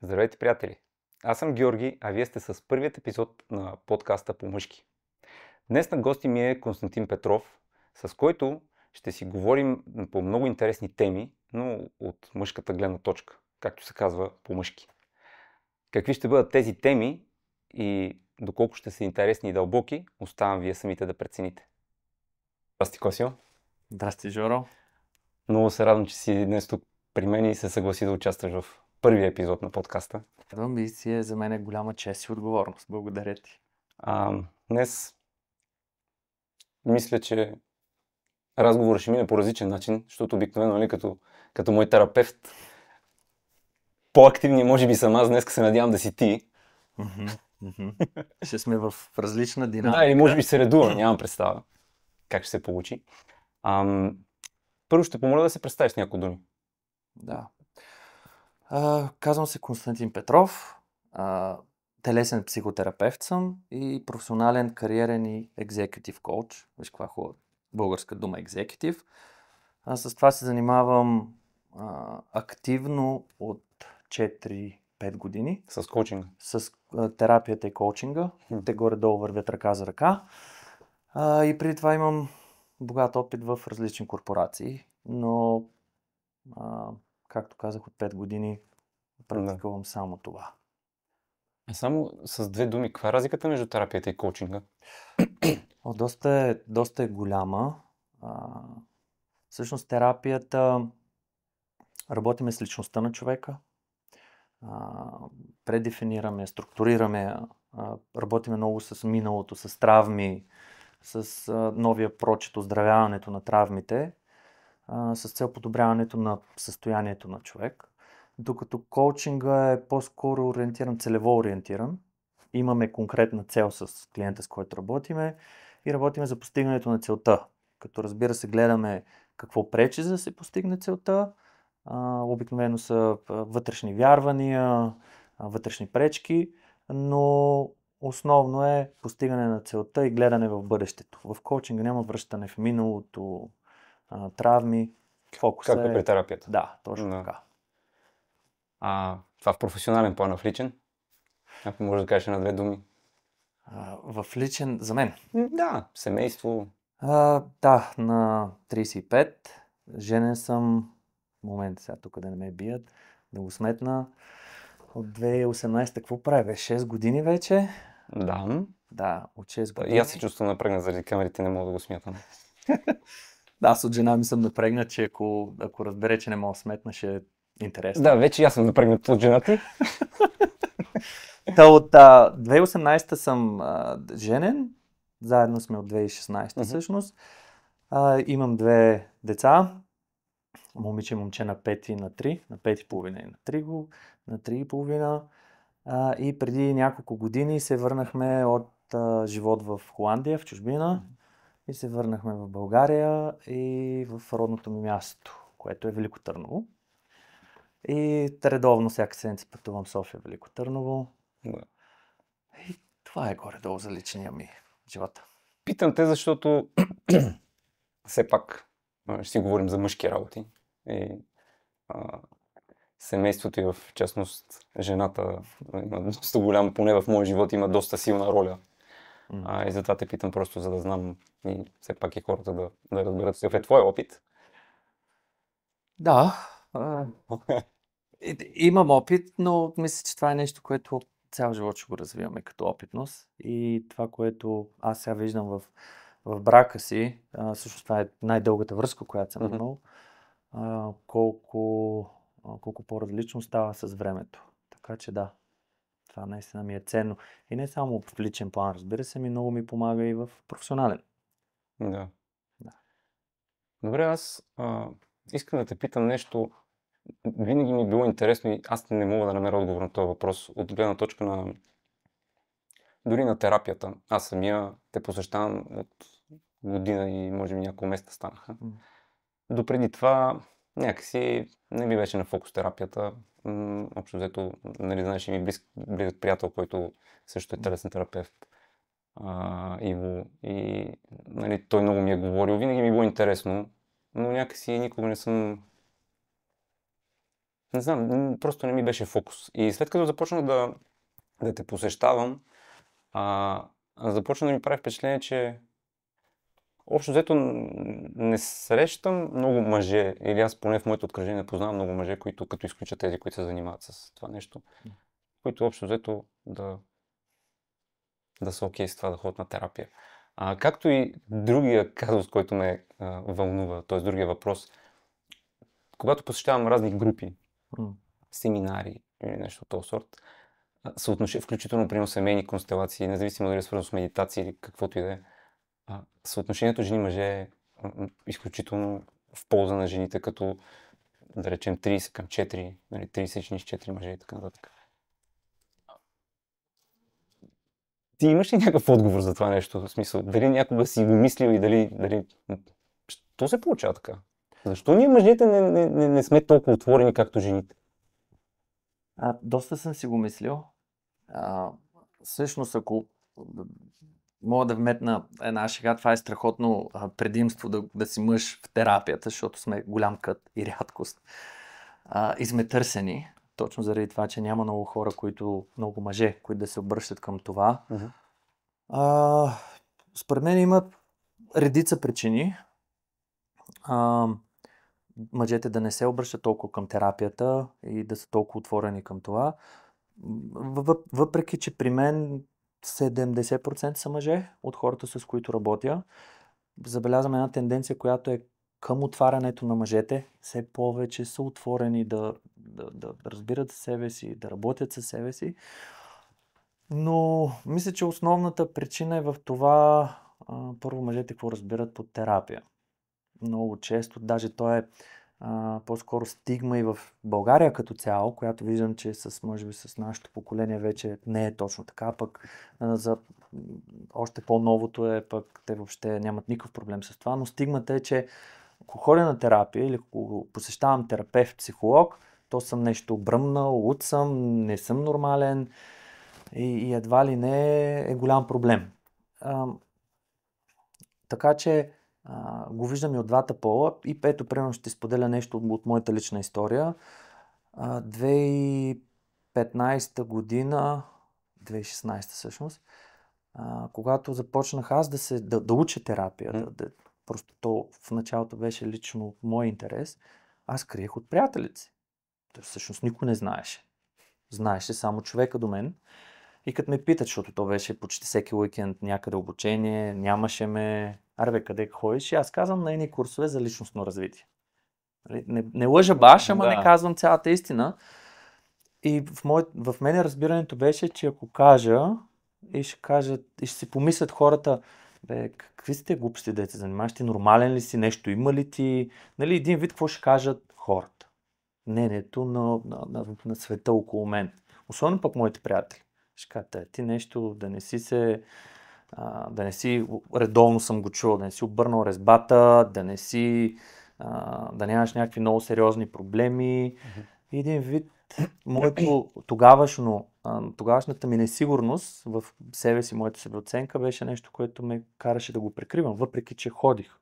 Здравейте, приятели! Аз съм Георги, а вие сте с първият епизод на подкаста по мъжки. Днес на гости ми е Константин Петров, с който ще си говорим по много интересни теми, но от мъжката гледна точка, както се казва по мъжки. Какви ще бъдат тези теми и доколко ще са интересни и дълбоки, оставам вие самите да прецените. Здрасти, Косио! Здрасти, Жоро. Много се радвам, че си днес тук при мен и се съгласи да участваш в първия епизод на подкаста. Радвам и си за мен е голяма чест и отговорност. Благодаря ти. Днес мисля, че разговорът ще мине по различен начин, защото обикновено, нали, като мой терапевт, по-активни може би съм аз, днес се надявам да си ти. Ще сме в различна динамика. Да, или може би се редува, нямам представа как ще се получи. Първо ще помоля да се представиш с няколко думи. Да. Казвам се Константин Петров. Телесен психотерапевт съм и професионален, кариерен и екзекутив коуч. Виж каква хубава българска дума екзекутив. С това се занимавам активно от 4-5 години. С коучинга? С терапията и коучинга. Те горе-долу вървят ръка за ръка. И преди това имам богат опит в различни корпорации, но както казах, от 5 години практикувам само това. Само с две думи, каква е разликата между терапията и коучинга? Доста е голяма. Всъщност терапията работиме с личността на човека, предефинираме, структурираме, работиме много с миналото, с травми, с новия прочит, оздравяването на травмите, с цел подобряването на състоянието на човек. Докато коучинга е по-скоро ориентиран, целево ориентиран. Имаме конкретна цел с клиента, с който работиме и работиме за постигането на целта. Като разбира се гледаме какво пречи за да се постигне целта. Обикновено са вътрешни вярвания, вътрешни пречки, но основно е постигане на целта и гледане в бъдещето. В коучинга няма връщане в миналото, травми. Фокусът Както при терапията? Да, точно така. Това в професионален план, в личен? Ако може да кажеш на две думи. В личен за мен? Да, семейство. Да, на 35. Женен съм. Момент сега тук да не ме бият. Да го сметна. От 2018 какво прави? 6 години вече? Да. Да, от 6 години. И аз се чувствам напрегнат заради камерите, не мога да го смятам. Да, аз от жена ми съм напрегнат, че ако разбере, че не мога да сметна, ще е интересно. Да, вече аз съм напрегнат от жената. От 2018 съм женен. Заедно сме от 2016 всъщност. Имам 2 деца. Момиче и момче на 5 и на 3. На 5,5 и на 3,5. И преди няколко години се върнахме от живот в Холандия, в чужбина. И се върнахме в България и в родното ми място, което е Велико Търново. И редовно всяка седмица пътувам София, Велико Търново. И това е горе-долу за личния ми живота. Питам те, защото все пак ще си говорим за мъжки работи. И семейството и в частност жената има доста голямо, поне в моя живот има доста силна роля. И затова те питам просто, за да знам и все пак и хората да разберат какъв е твой опит. Да, имам опит, но мисля, че това е нещо, което цял живот ще го развиваме като опитност. И това, което аз сега виждам в брака си, също това е най-дългата връзка, която съм имал, колко по-различно става с времето. Така че да, това наистина ми е ценно. И не само в личен план, разбира се, много ми помага и в професионален. Да. Добре, аз искам да те питам нещо. Винаги ми е било интересно и аз не мога да намеря отговор на този въпрос от гледна точка на дори на терапията. Аз самия те посещавам от година и може би няколко месеца станаха. Допреди това някакси не ми беше на фокус терапията. Общо взето, нали, знаеш, ми близък приятел, който също е телесен терапевт, Иво, и нали, той много ми е говорил. Винаги ми е било интересно, но някакси никога не не знам, просто не ми беше фокус. И след като започнах да те посещавам, започна да ми прави впечатление, че общо взето не срещам много мъже, или аз поне в моето откръжение не познавам много мъже, които като изключат тези, които се занимават с това нещо, които общо взето да са окей с това да ходят на терапия. Както и другия казус, който ме вълнува, т.е. другия въпрос, когато посещавам разни групи, семинари или нещо от този сорт, включително при семейни констелации, независимо дали е свързано с медитация или каквото и да е, съотношението жени-мъже е изключително в полза на жените, като да речем 30 към 4, нали, 30 жени с 4 мъже и така нататък. Ти имаш ли някакъв отговор за това нещо? В смисъл, дали някога си го мислил и дали... Що се получава така? Защо ние мъжете не сме толкова отворени, както жените? Доста съм си го мислил. Всъщност, ако мога да вметна една шега, това е страхотно предимство да си мъж в терапията, защото сме голям кът и рядкост. И сме търсени, точно заради това, че няма много хора, много мъже, които да се обръщат към това. Според мен има редица причини. Мъжете да не се обръщат толкова към терапията и да са толкова отворени към това. Въпреки, че при мен 70% са мъже от хората, с които работя, забелязвам една тенденция, която е към отварянето на мъжете. Все повече са отворени да разбират себе си, да работят със себе си. Но мисля, че основната причина е в това, първо, мъжете какво разбират под терапия. Много често, даже то е по-скоро стигма и в България като цяло, която виждам, че може би с нашето поколение вече не е точно така, пък за още по-новото е, пък те въобще нямат никакъв проблем с това, но стигмата е, че ако ходя на терапия или ако посещавам терапевт, психолог, то съм нещо бръмнал, луд съм, не съм нормален и едва ли не е голям проблем. Така че го виждам и от двата пола. И ето, примерно, ще споделя нещо от моята лична история. 2015 година, 2016 всъщност, когато започнах аз да уча терапия, просто то в началото беше лично мой интерес, аз криех от приятелите си. Всъщност никой не знаеше. Знаеше само човека до мен. И като ме питат, защото то беше почти всеки уикенд някъде обучение, нямаше ме... къде ходиш? И аз казвам на едни курсове за личностно развитие. Не лъжа баш, ама не казвам цялата истина. И в мене разбирането беше, че ако кажа и ще кажат, и ще си помислят хората, какви сте глупости да се занимаваш, ти нормален ли си, нещо има ли ти? Нали, един вид какво ще кажат хората? Мнението на света около мен. Особено пък моите приятели. Ще кажете, ти нещо да не си редовно съм го чувал, да не си обърнал резбата, да да нямаш някакви много сериозни проблеми. И един вид, моето тогавашната ми несигурност в себе си, моята себеоценка беше нещо, което ме караше да го прикривам, въпреки че ходих.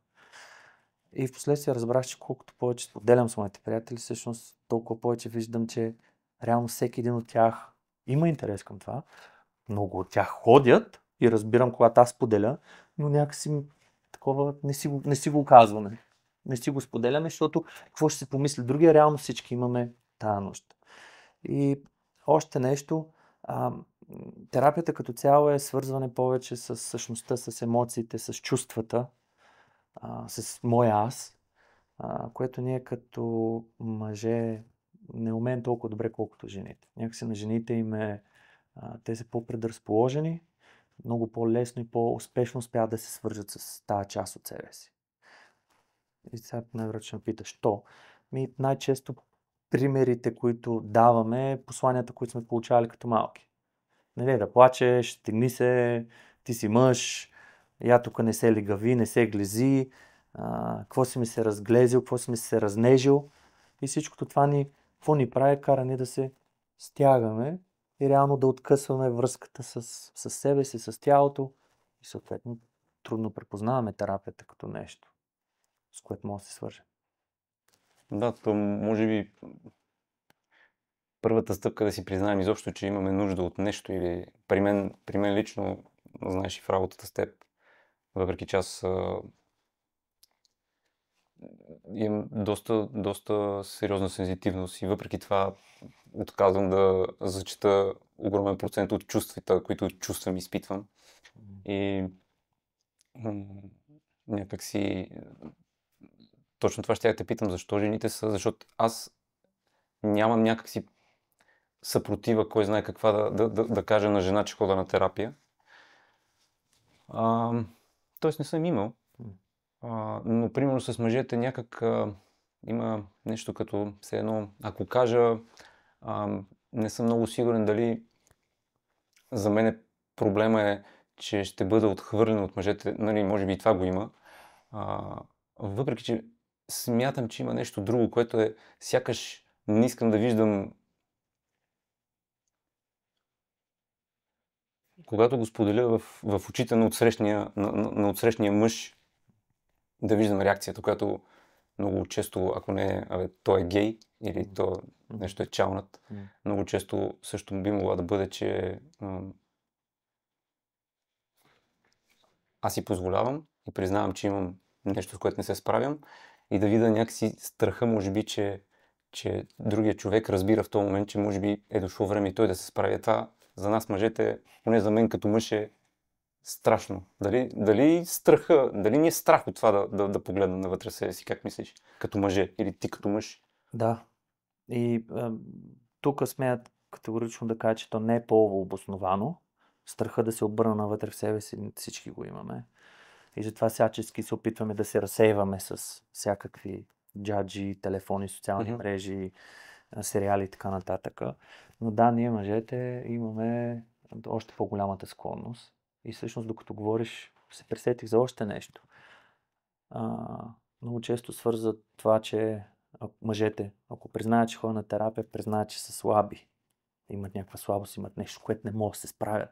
И в последствие разбрах, че колкото повече споделям с моите приятели, всъщност толкова повече виждам, че реално всеки един от тях има интерес към това. Много от тях ходят и разбирам, когато аз споделя, но някакси такова не си го казваме. Не си го споделяме, защото какво ще се помисли другия, реално всички имаме тая нужда. И още нещо, терапията като цяло е свързване повече с същността, с емоциите, с чувствата, с моя аз, което ние като мъже не умеем толкова добре, колкото жените. Някакси на жените те са по-предразположени, много по-лесно и по-успешно успяват да се свържат с тази част от себе си. И сега най-вероятно питаш, що? Най-често примерите, които даваме, посланията, които сме получавали като малки. Не да плачеш, стегни се, ти си мъж, я тук не се лигави, не се глези, какво си ми се разглезил, какво си ми се разнежил. И всичкото това какво ни прави, кара ни да се стягаме и реално да откъсваме връзката с себе си, с тялото и съответно трудно препознаваме терапията като нещо, с което може да се свържем. Да, то може би първата стъпка да си признаем изобщо, че имаме нужда от нещо или при мен лично, знаеш и в работата с теб, въпреки че аз имам доста сериозна сензитивност и въпреки това отказвам да зачита огромен процент от чувствата, които чувствам и изпитвам. И някак си точно това ще я те питам, защо жените са, защото аз нямам някакси съпротива, кой знае каква да кажа на жена, че хода на терапия. Тоест не съм имал. Но примерно с мъжете някак има нещо като все едно, ако кажа, не съм много сигурен дали за мен проблема е, че ще бъда отхвърлен от мъжете, нали, може би и това го има. Въпреки че смятам, че има нещо друго, което е сякаш не искам да виждам. Когато го споделя в очите на отсрещния мъж, да виждам реакцията, която много често, ако не той е гей или то нещо е чалнат, много често също би могла да бъде, че аз си позволявам и признавам, че имам нещо, с което не се справям и да видя някакси страха, може би, че другия човек разбира в този момент, че може би е дошло време и той да се справи. Това за нас мъжете, поне за мен като мъж е страшно. Дали страха, дали ни е страх от това да погледна навътре себе си, как мислиш? Като мъже или ти като мъж? Да. И тук смеят категорично да кажа, че то не е полово обосновано. Страха да се обърна навътре в себе си, всички го имаме. И затова всячески се опитваме да се разсейваме с всякакви джаджи, телефони, социални мрежи, сериали и така нататък. Но да, ние мъжете имаме още по-голямата склонност. И всъщност, докато говориш, се пресетих за още нещо. Много често свързват това, че мъжете, ако признаят, че ходят на терапия, признаят, че са слаби. Имат някаква слабост, имат нещо, което не могат да се справят.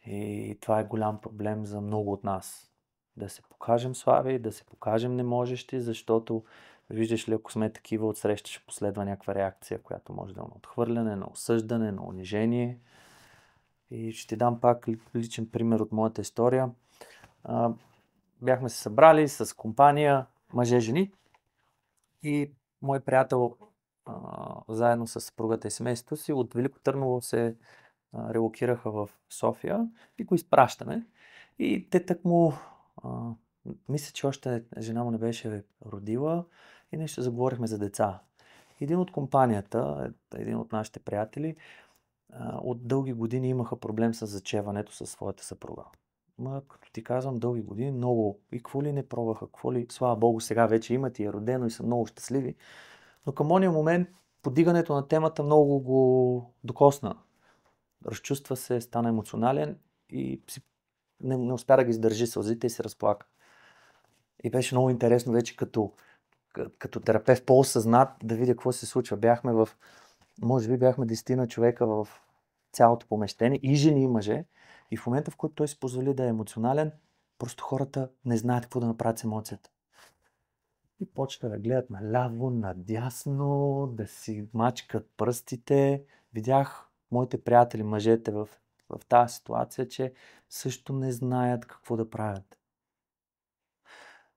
И това е голям проблем за много от нас. Да се покажем слаби, да се покажем неможещи, защото виждаш ли, ако сме такива, отсреща ще последва някаква реакция, която може да е на отхвърляне, на осъждане, на унижение. И ще ти дам пак личен пример от моята история. Бяхме се събрали с компания мъже-жени и мой приятел заедно с съпругата и семейството си от Велико Търново се релокираха в София и го изпращаме. И те тъкмо, мисля, че още жена му не беше родила и нещо заговорихме за деца. Един от компанията, един от нашите приятели, от дълги години имаха проблем с зачеването със своята съпруга. Като ти казвам, дълги години, много и какво ли не пробваха, какво ли, слава Богу, сега вече имат и е родено и са много щастливи. Но към ония момент подигането на темата много го докосна. Разчувства се, стана емоционален и не успя да ги издържи сълзите и се разплака. И беше много интересно вече като терапевт по-осъзнат да видя какво се случва. Може би бяхме 10 човека в цялото помещение, и жени, и мъже. И в момента, в който той си позволи да е емоционален, просто хората не знаят какво да направят с емоцията. И почва да гледат наляво, надясно, да си мачкат пръстите. Видях моите приятели, мъжете в тази ситуация, че също не знаят какво да правят.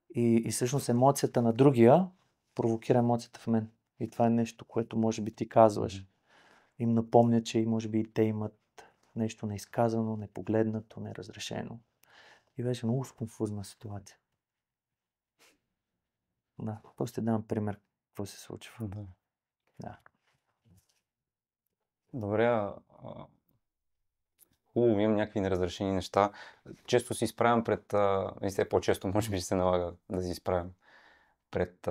И всъщност емоцията на другия провокира емоцията в мен. И това е нещо, което може би ти казваш. Им напомня, че може би и те имат нещо неизказано, непогледнато, неразрешено. И беше много конфузна ситуация. Да, просто дам пример какво се случва. Да. Добре, хубаво, имам някакви неразрешени неща. Често си изправям пред, и все по-често може би ще се налага да си изправям пред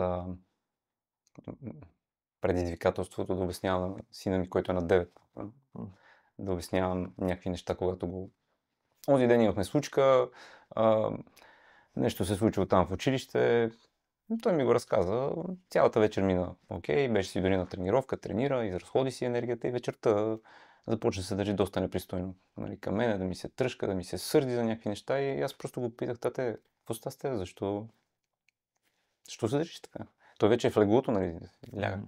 предизвикателството да обяснявам на сина ми, който е на 9. Да обяснявам някакви неща, когато онзи ден имахме случка, нещо се случило там в училище, той ми го разказа, цялата вечер мина окей, беше си дори на тренировка, тренира, изразходи си енергията и вечерта започна да се държи доста непристойно. Нали, към мене, да ми се тръшка, да ми се сърди за някакви неща и аз просто го питах, тате, какво става с теб, защо се държиш така? Той вече е в леглото, нали, ляга.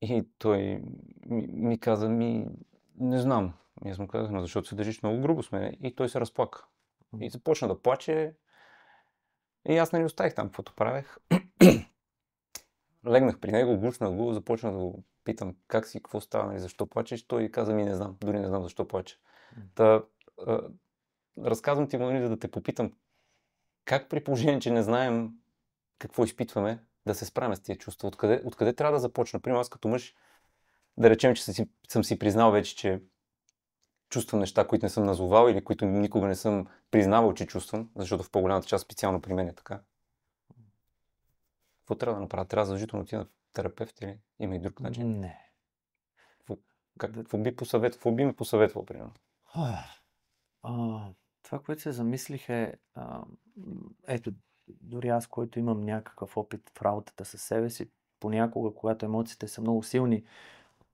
И той ми каза, не знам. И аз му казах, защото се държиш много грубо с мен. И той се разплака. И започна да плаче. И аз нали оставих там, каквото правех. Легнах при него, гушнах го, започнах да го питам как си, какво става, нали, защо плачеш. Той каза не знам, дори не знам защо плаче. Та, разказвам ти го, нали, за да те попитам как при положение, че не знаем какво изпитваме, да се справим с тия чувства. Откъде трябва да започна? Например, аз като мъж, да речем, че съм си признал вече, че чувствам неща, които не съм назовал или които никога не съм признавал, че чувствам, защото в по-голямата част специално при мен е така. Какво трябва да направя? Трябва задължително отида в терапевт или има и друг начин? Не. Какво би ми посъветвал, примерно? Това, което се замислих е, ето, дори аз, който имам някакъв опит в работата със себе си, понякога, когато емоциите са много силни,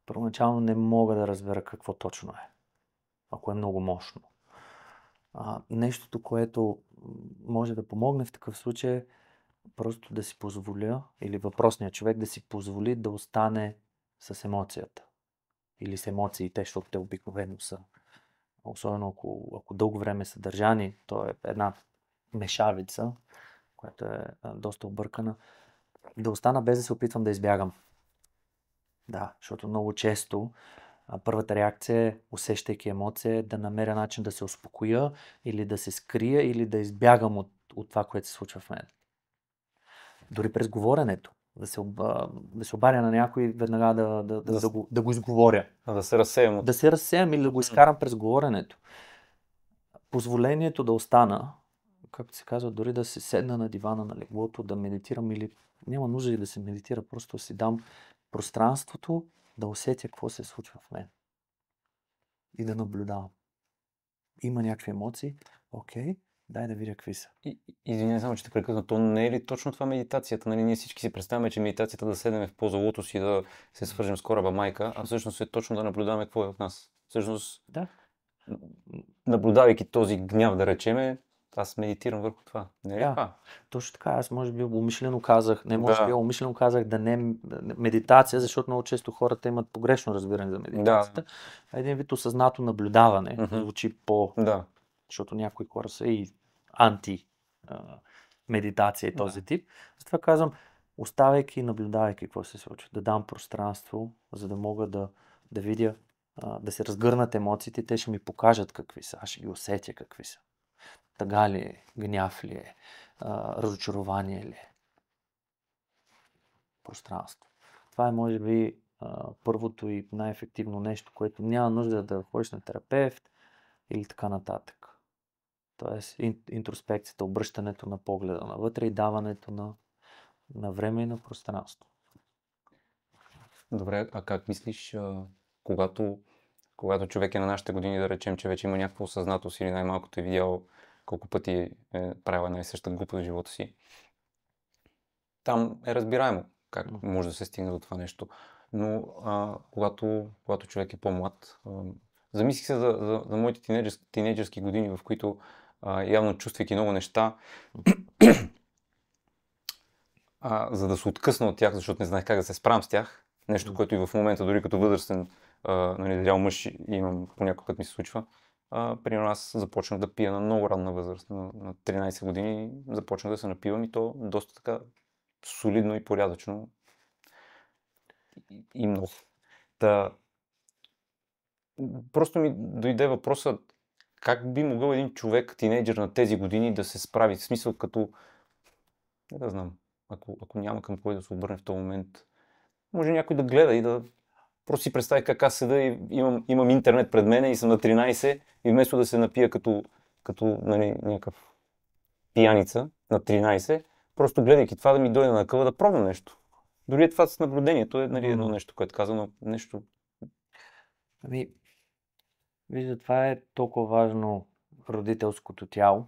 първоначално не мога да разбера какво точно е, ако е много мощно. Нещото, което може да помогне в такъв случай е просто да си позволя, или въпросният човек да си позволи да остане с емоцията. Или с емоциите, защото те обикновено са, особено ако дълго време са държани, то е една мешавица, която е доста объркана, да остана без да се опитвам да избягам. Да, защото много често първата реакция е, усещайки емоция, да намеря начин да се успокоя или да се скрия или да избягам от това, което се случва в мен. Дори през говоренето. Да се обадя на някой веднага да го изговоря. Да се разсеям. Да се разсеям или да го изкарам през говоренето. Позволението да остана, както се казва, дори да се седна на дивана на леглото, да медитирам или няма нужда и да се медитира, просто си дам пространството да усетя какво се случва в мен. И да наблюдавам. Има някакви емоции, окей, дай да видя какви са. Извинявай само, че те прекъсна. То не е ли точно това медитацията? Нали, ние всички си представяме, че медитацията да седнем в поза лотос и да се свържем с кораба майка, а всъщност е точно да наблюдаваме какво е в нас. Всъщност, да. Наблюдавайки този гняв, да речеме, аз медитирам върху това. Не е ли това? Точно така. Аз може би умишлено казах, умишлено казах да не медитация, защото много често хората имат погрешно разбиране за медитацията. Един вид осъзнато наблюдаване звучи по... Защото някои хора са и анти медитация и този тип. Затова казвам, оставайки и наблюдавайки какво се случва. Да дам пространство, за да мога да видя, да се разгърнат емоциите, те ще ми покажат какви са. Аз ще ги усетя какви са. Тъга ли е, гняв ли е, разочарование ли е. Пространство. Това е може би първото и най-ефективно нещо, което няма нужда да ходиш на терапевт или така нататък. Тоест интроспекцията, обръщането на погледа навътре и даването на време и на пространство. Добре, а как мислиш, когато човек е на нашите години, да речем, че вече има някаква осъзнатост или най-малкото е видял колко пъти е правил една и съща глупост в живота си, там е разбираемо как може да се стигне до това нещо. Но когато човек е по-млад, замислих се за моите тинейджърски години, в които явно чувствайки много неща, за да се откъсна от тях, защото не знаех как да се справям с тях, нещо, което и в момента, дори като възрастен, зрял мъж имам, понякога път ми се случва. Примерно аз започнах да пия на много ранна възраст, на 13 години започнах да се напивам и то доста така солидно и порядъчно и много. Просто ми дойде въпросът как би могъл един човек, тинейджър на тези години да се справи, в смисъл като, не да знам, ако няма към кой да се обърне в този момент, може някой да гледа и да просто си представи как аз седа и имам интернет пред мен и съм на 13 и вместо да се напия като нали, някакъв пияница на 13, просто гледайки това да ми дойде на къла да пробвам нещо. Дори е това с наблюдението е нали, едно нещо, което казвам, но нещо... Вижда, това е толкова важно родителското тяло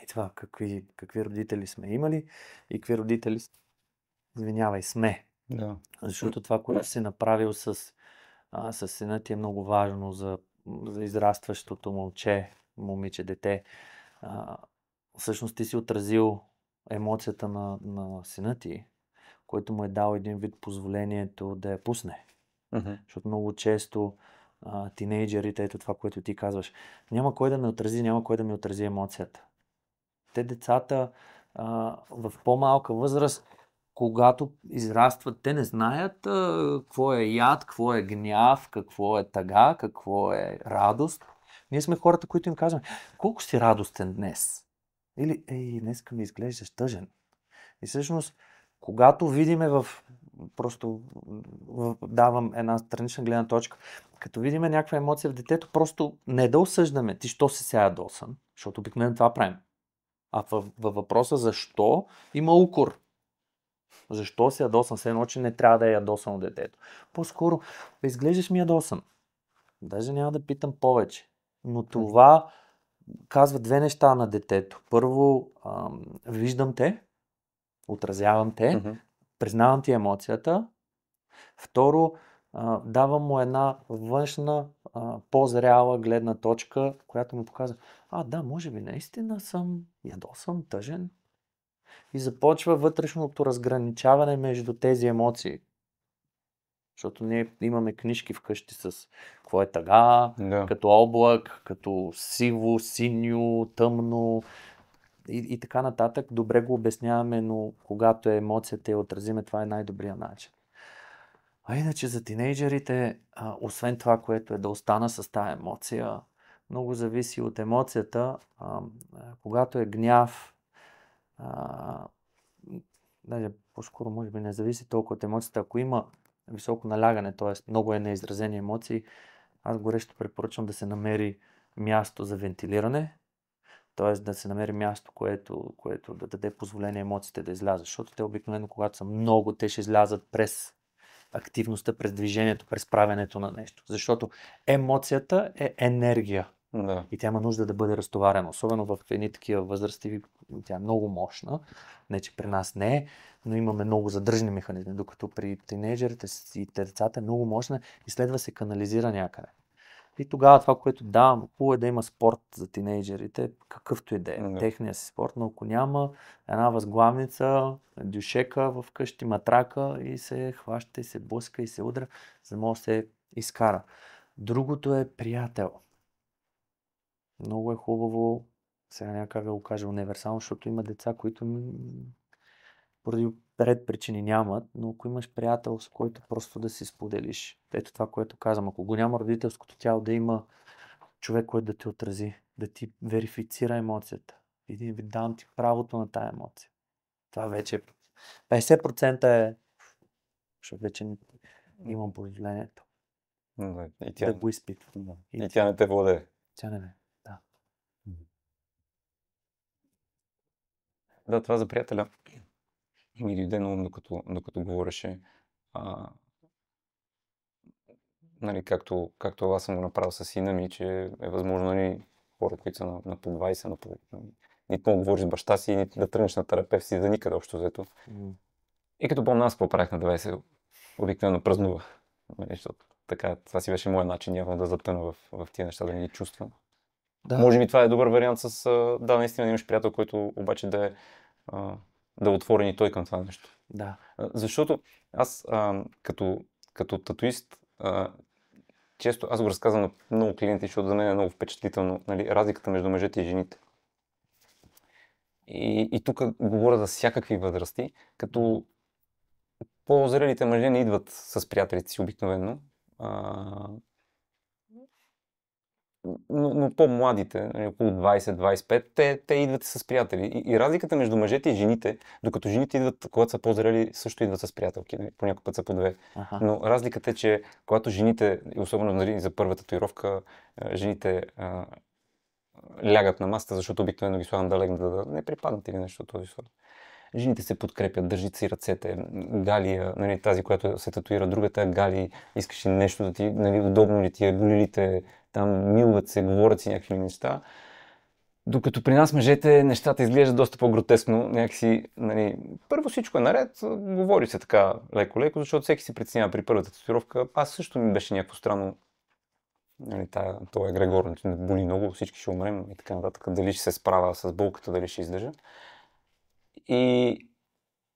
и това какви родители сме имали и какви родители сме. Да. Защото това, което си направил с сина ти е много важно за израстващото момиче, дете. Всъщност ти си отразил емоцията на сина ти, който му е дал един вид позволението да я пусне. Мгм. Защото много често тинейджерите, ето това, което ти казваш, няма кой да ме отрази, няма кой да ми отрази емоцията. Те децата в по-малка възраст, когато израстват, те не знаят какво е яд, какво е гняв, какво е тъга, какво е радост. Ние сме хората, които им казваме, колко си радостен днес. Или, днеска ми изглеждаш тъжен. И всъщност, когато видиме давам една странична гледна точка, като видиме някаква емоция в детето, просто не да осъждаме, ти що си сега ядосан, защото обикновено това правим. А във въпроса защо има укор. Защо си ядосан? Все едно, че не трябва да е ядосан от детето. По-скоро, изглеждаш ми ядосан. Даже няма да питам повече. Но това казва две неща на детето. Първо, виждам те, отразявам те, признавам ти емоцията. Второ, давам му една външна, по-зряла гледна точка, която му показва, да, може би наистина съм ядосан, тъжен. И започва вътрешното разграничаване между тези емоции. Защото ние имаме книжки вкъщи с какво е тъга, като облак, като сиво, синьо, тъмно и така нататък. Добре го обясняваме, но когато е емоцията и отразиме, това е най-добрият начин. А иначе за тинейджерите, освен това, което е да остана с тази емоция, много зависи от емоцията. Когато е гняв, даже по-скоро може би не зависи толкова от емоцията. Ако има високо налягане, т.е. много е неизразени емоции, аз горещо препоръчвам да се намери място за вентилиране, т.е. да се намери място, което да даде позволение емоциите да излязат. Защото те обикновено, когато са много, те ще излязат през активността, през движението, през правенето на нещо. Защото емоцията е енергия. Да. И тя има нужда да бъде разтоварена. Особено в едни такива възрасти, тя е много мощна. Не, че при нас не е, но имаме много задържани механизми, докато при тинейджерите и децата е много мощна и следва се канализира някъде. И тогава това, което давам, хубаво е да има спорт за тинейджерите, какъвто и да е. Техния си спорт, но ако няма една възглавница, дюшека в къщи, матрака и се хваща и се блъска и се удра, за да може да се изкара. Другото е приятел. Много е хубаво, сега няма как да го кажа универсално, защото има деца, които поради ред причини нямат, но ако имаш приятел, с който просто да си споделиш. Ето това, което казвам, ако го няма родителското тяло, да има човек, който да те отрази, да ти верифицира емоцията. И да дам ти правото на тая емоция. Това вече 50% е, защото вече имам позволението да го изпитвам. И тя не те владее. Тя не. Да. Да, това за приятеля ми дойде на ум, докато говореше. Нали, както аз съм го направил с сина ми, че е възможно нали, хора, които са на по 20, нито мога да говориш с баща си, нито да тръгнеш на терапевт си, за никъде общо взето. И като помня аз какво правих на 20, обикновено празнувах. Защото така, това си беше моят начин явно да затъна в тия неща, да не ги чувствам. Да. Може би това е добър вариант да, наистина имаш приятел, който обаче да е отворен и той към това нещо. Да. Защото аз като татуист често аз го разказвам на много клиенти, защото за мен е много впечатлително, нали, разликата между мъжете и жените. И тук говоря за всякакви възрасти, като по-зрелите мъже не идват с приятелите си обикновено, но по-младите, нали, около 20-25, те идват с приятели. И разликата между мъжете и жените, докато жените идват, когато са по-зрели, също идват с приятелки, нали, по някой път са по две. Но разликата е, че когато жените, особено нали, за първа татуировка, жените лягат на масата, защото обикновено ги слагам да легнат, да не припаднат или нещо от този сорт. Жените се подкрепят, държат си ръцете. Галия, нали, тази, която се татуира, другата Гали, искаш ли нещо да ти, нали, удобно ли ти е, боли ли те, там милват се, говорят си някакви неща. Докато при нас мъжете нещата изглеждат доста по-гротескно, някакси, нали, първо всичко е наред, говори се така леко-леко, защото всеки си притеснява при първата татуировка. Аз също ми беше някакво странно, нали, това егрегор, боли много, всички ще умрем и така нататък, дали ще се справя с болката, дали ще издържа. И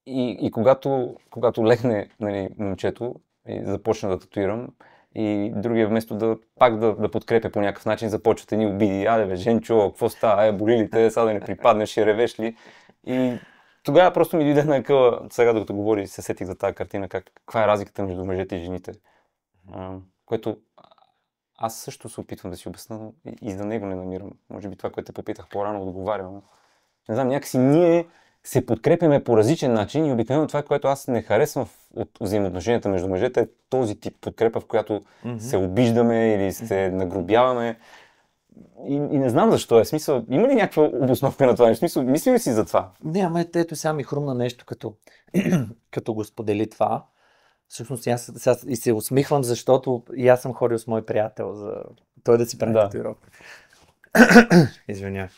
И когато легне, нали, момчето и започна да татуирам, и другия вместо да подкрепя по някакъв начин, започват едни обиди. Аде бе, Женчо, какво става? Боли ли те? Сега да не припаднеш и ревеш ли? И тогава просто ми дойде на къла, сега докато говори, се сетих за тази картина, каква е разликата между мъжете и жените. Което аз също се опитвам да си обясна, но и за него не намирам. Може би това, което те попитах по-рано, отговарям. Не знам, някакси ние се подкрепяме по различен начин и обикновено това, което аз не харесвам от взаимоотношенията между мъжете, е този тип подкрепа, в която се обиждаме или се нагрубяваме. И не знам защо е. Смисъл, има ли някаква обосновка на това? Смисъл, мисли ли си за това? Не, ама ето сега ми хрумна нещо, като го сподели това. Всъщност аз сега и се усмихвам, защото и аз съм ходил с мой приятел за той да си прави татуировка. Извинявай.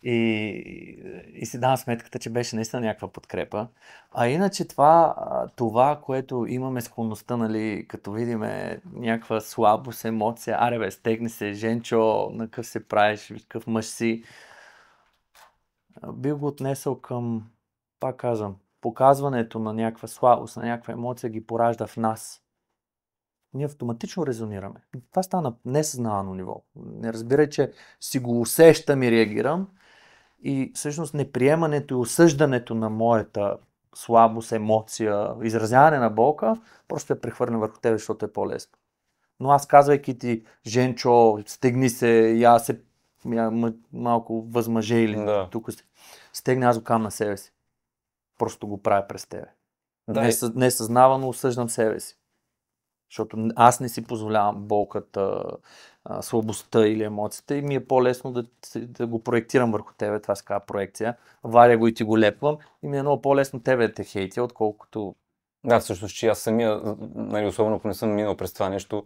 И си давам сметката, че беше наистина някаква подкрепа. А иначе това, което имаме склонността, нали, като видиме някаква слабост, емоция, аре бе, стегни се, Женчо, на къв се правиш, какъв мъж си, бих го отнесъл към, пак казвам, показването на някаква слабост, на някаква емоция ги поражда в нас. Ние автоматично резонираме. Това стана на несъзнавано ниво. Не разбирай, че си го усещам и реагирам. И всъщност неприемането и осъждането на моята слабост, емоция, изразяване на болка, просто я прехвърля върху тебе, защото е по-лесно. Но аз казвайки ти, Женчо, стегни се, я се малко възмъже или тук стегни, аз го кам на себе си. Просто го правя през тебе. Несъзнавано осъждам себе си. Защото аз не си позволявам болката, слабостта или емоцията и ми е по-лесно да го проектирам върху тебе, това се казва проекция. Варя го и ти го лепвам и ми е много по-лесно тебе да те хейтя, отколкото... Да, всъщност, че аз самия, нали, особено ако не съм минал през това нещо,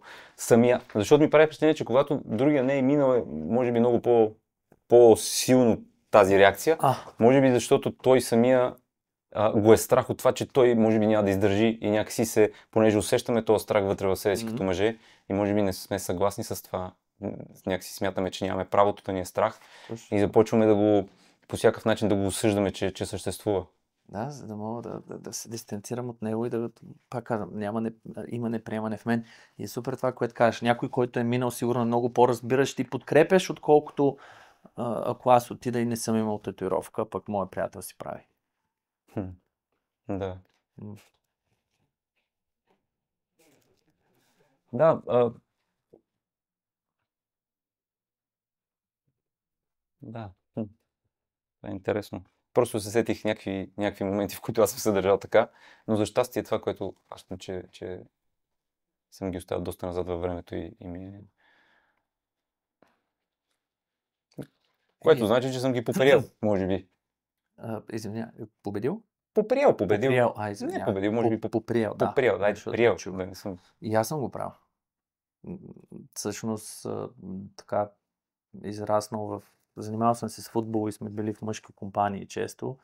защото ми прави впечатление, че когато другия не е минал, може би много по-силно тази реакция, може би защото той самия го е страх от това, че той може би няма да издържи и някакси понеже усещаме този страх вътре в себе си като мъже и може би не сме съгласни с това, някакси смятаме, че нямаме правото да ни е страх и започваме по всякакъв начин да го осъждаме, че съществува. Да, за да мога да се дистанцирам от него и пак казвам, има неприемане в мен. И е супер това, което кажеш. Някой, който е минал сигурно много по-разбиращ и подкрепяш, отколкото ако аз отида и не съм имал татуировка, пък моят приятел си прави. Да. Да. Да. Това е интересно. Просто се сетих някакви моменти, в които аз съм се държал така, но за щастие това, което аз че съм ги оставил доста назад във времето и ми е... Което значи, че съм ги поперил, може би. Извиня, победил? Победил. Не победил, може би поприял, да. Поприял, приел. Да, не съм... И аз съм го правил. Всъщност, така, израснал занимавал съм се с футбол и сме били в мъжки компании често.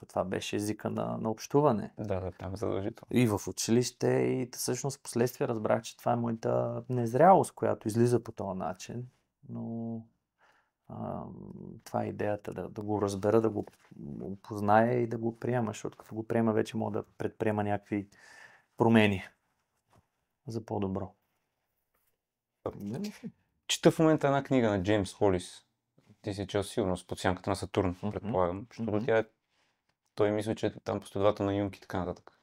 Това беше езика на общуване. Да, там е задължително. И в училище, и всъщност последствие разбрах, че това е моята незрялост, която излиза по този начин. Но това е идеята да го разбера, да го позная и да го приема, защото като го приема, вече мога да предприема някакви промени за по-добро. Чета в момента една книга на Джеймс Холис. Ти си чел сигурно с Под сянката на Сатурн, предполагам, защото той мисля, че е там последовател на Юнг и така нататък.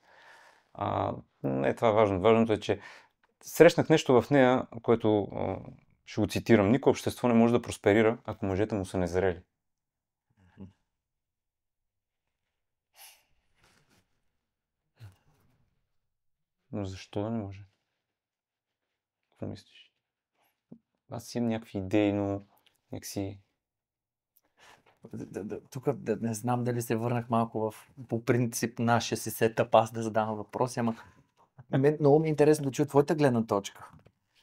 Не е това важно. Важното е, че срещнах нещо в нея, което ще го цитирам. Никое общество не може да просперира, ако мъжете му са незрели. Но защо да не може? Какво мислиш? Аз имам някакви идеи, но някакси... Тук не знам дали се върнах малко по принцип нашия си сетъп, аз да задавам въпроси, ама много ми е интересно да чуя твоята гледна точка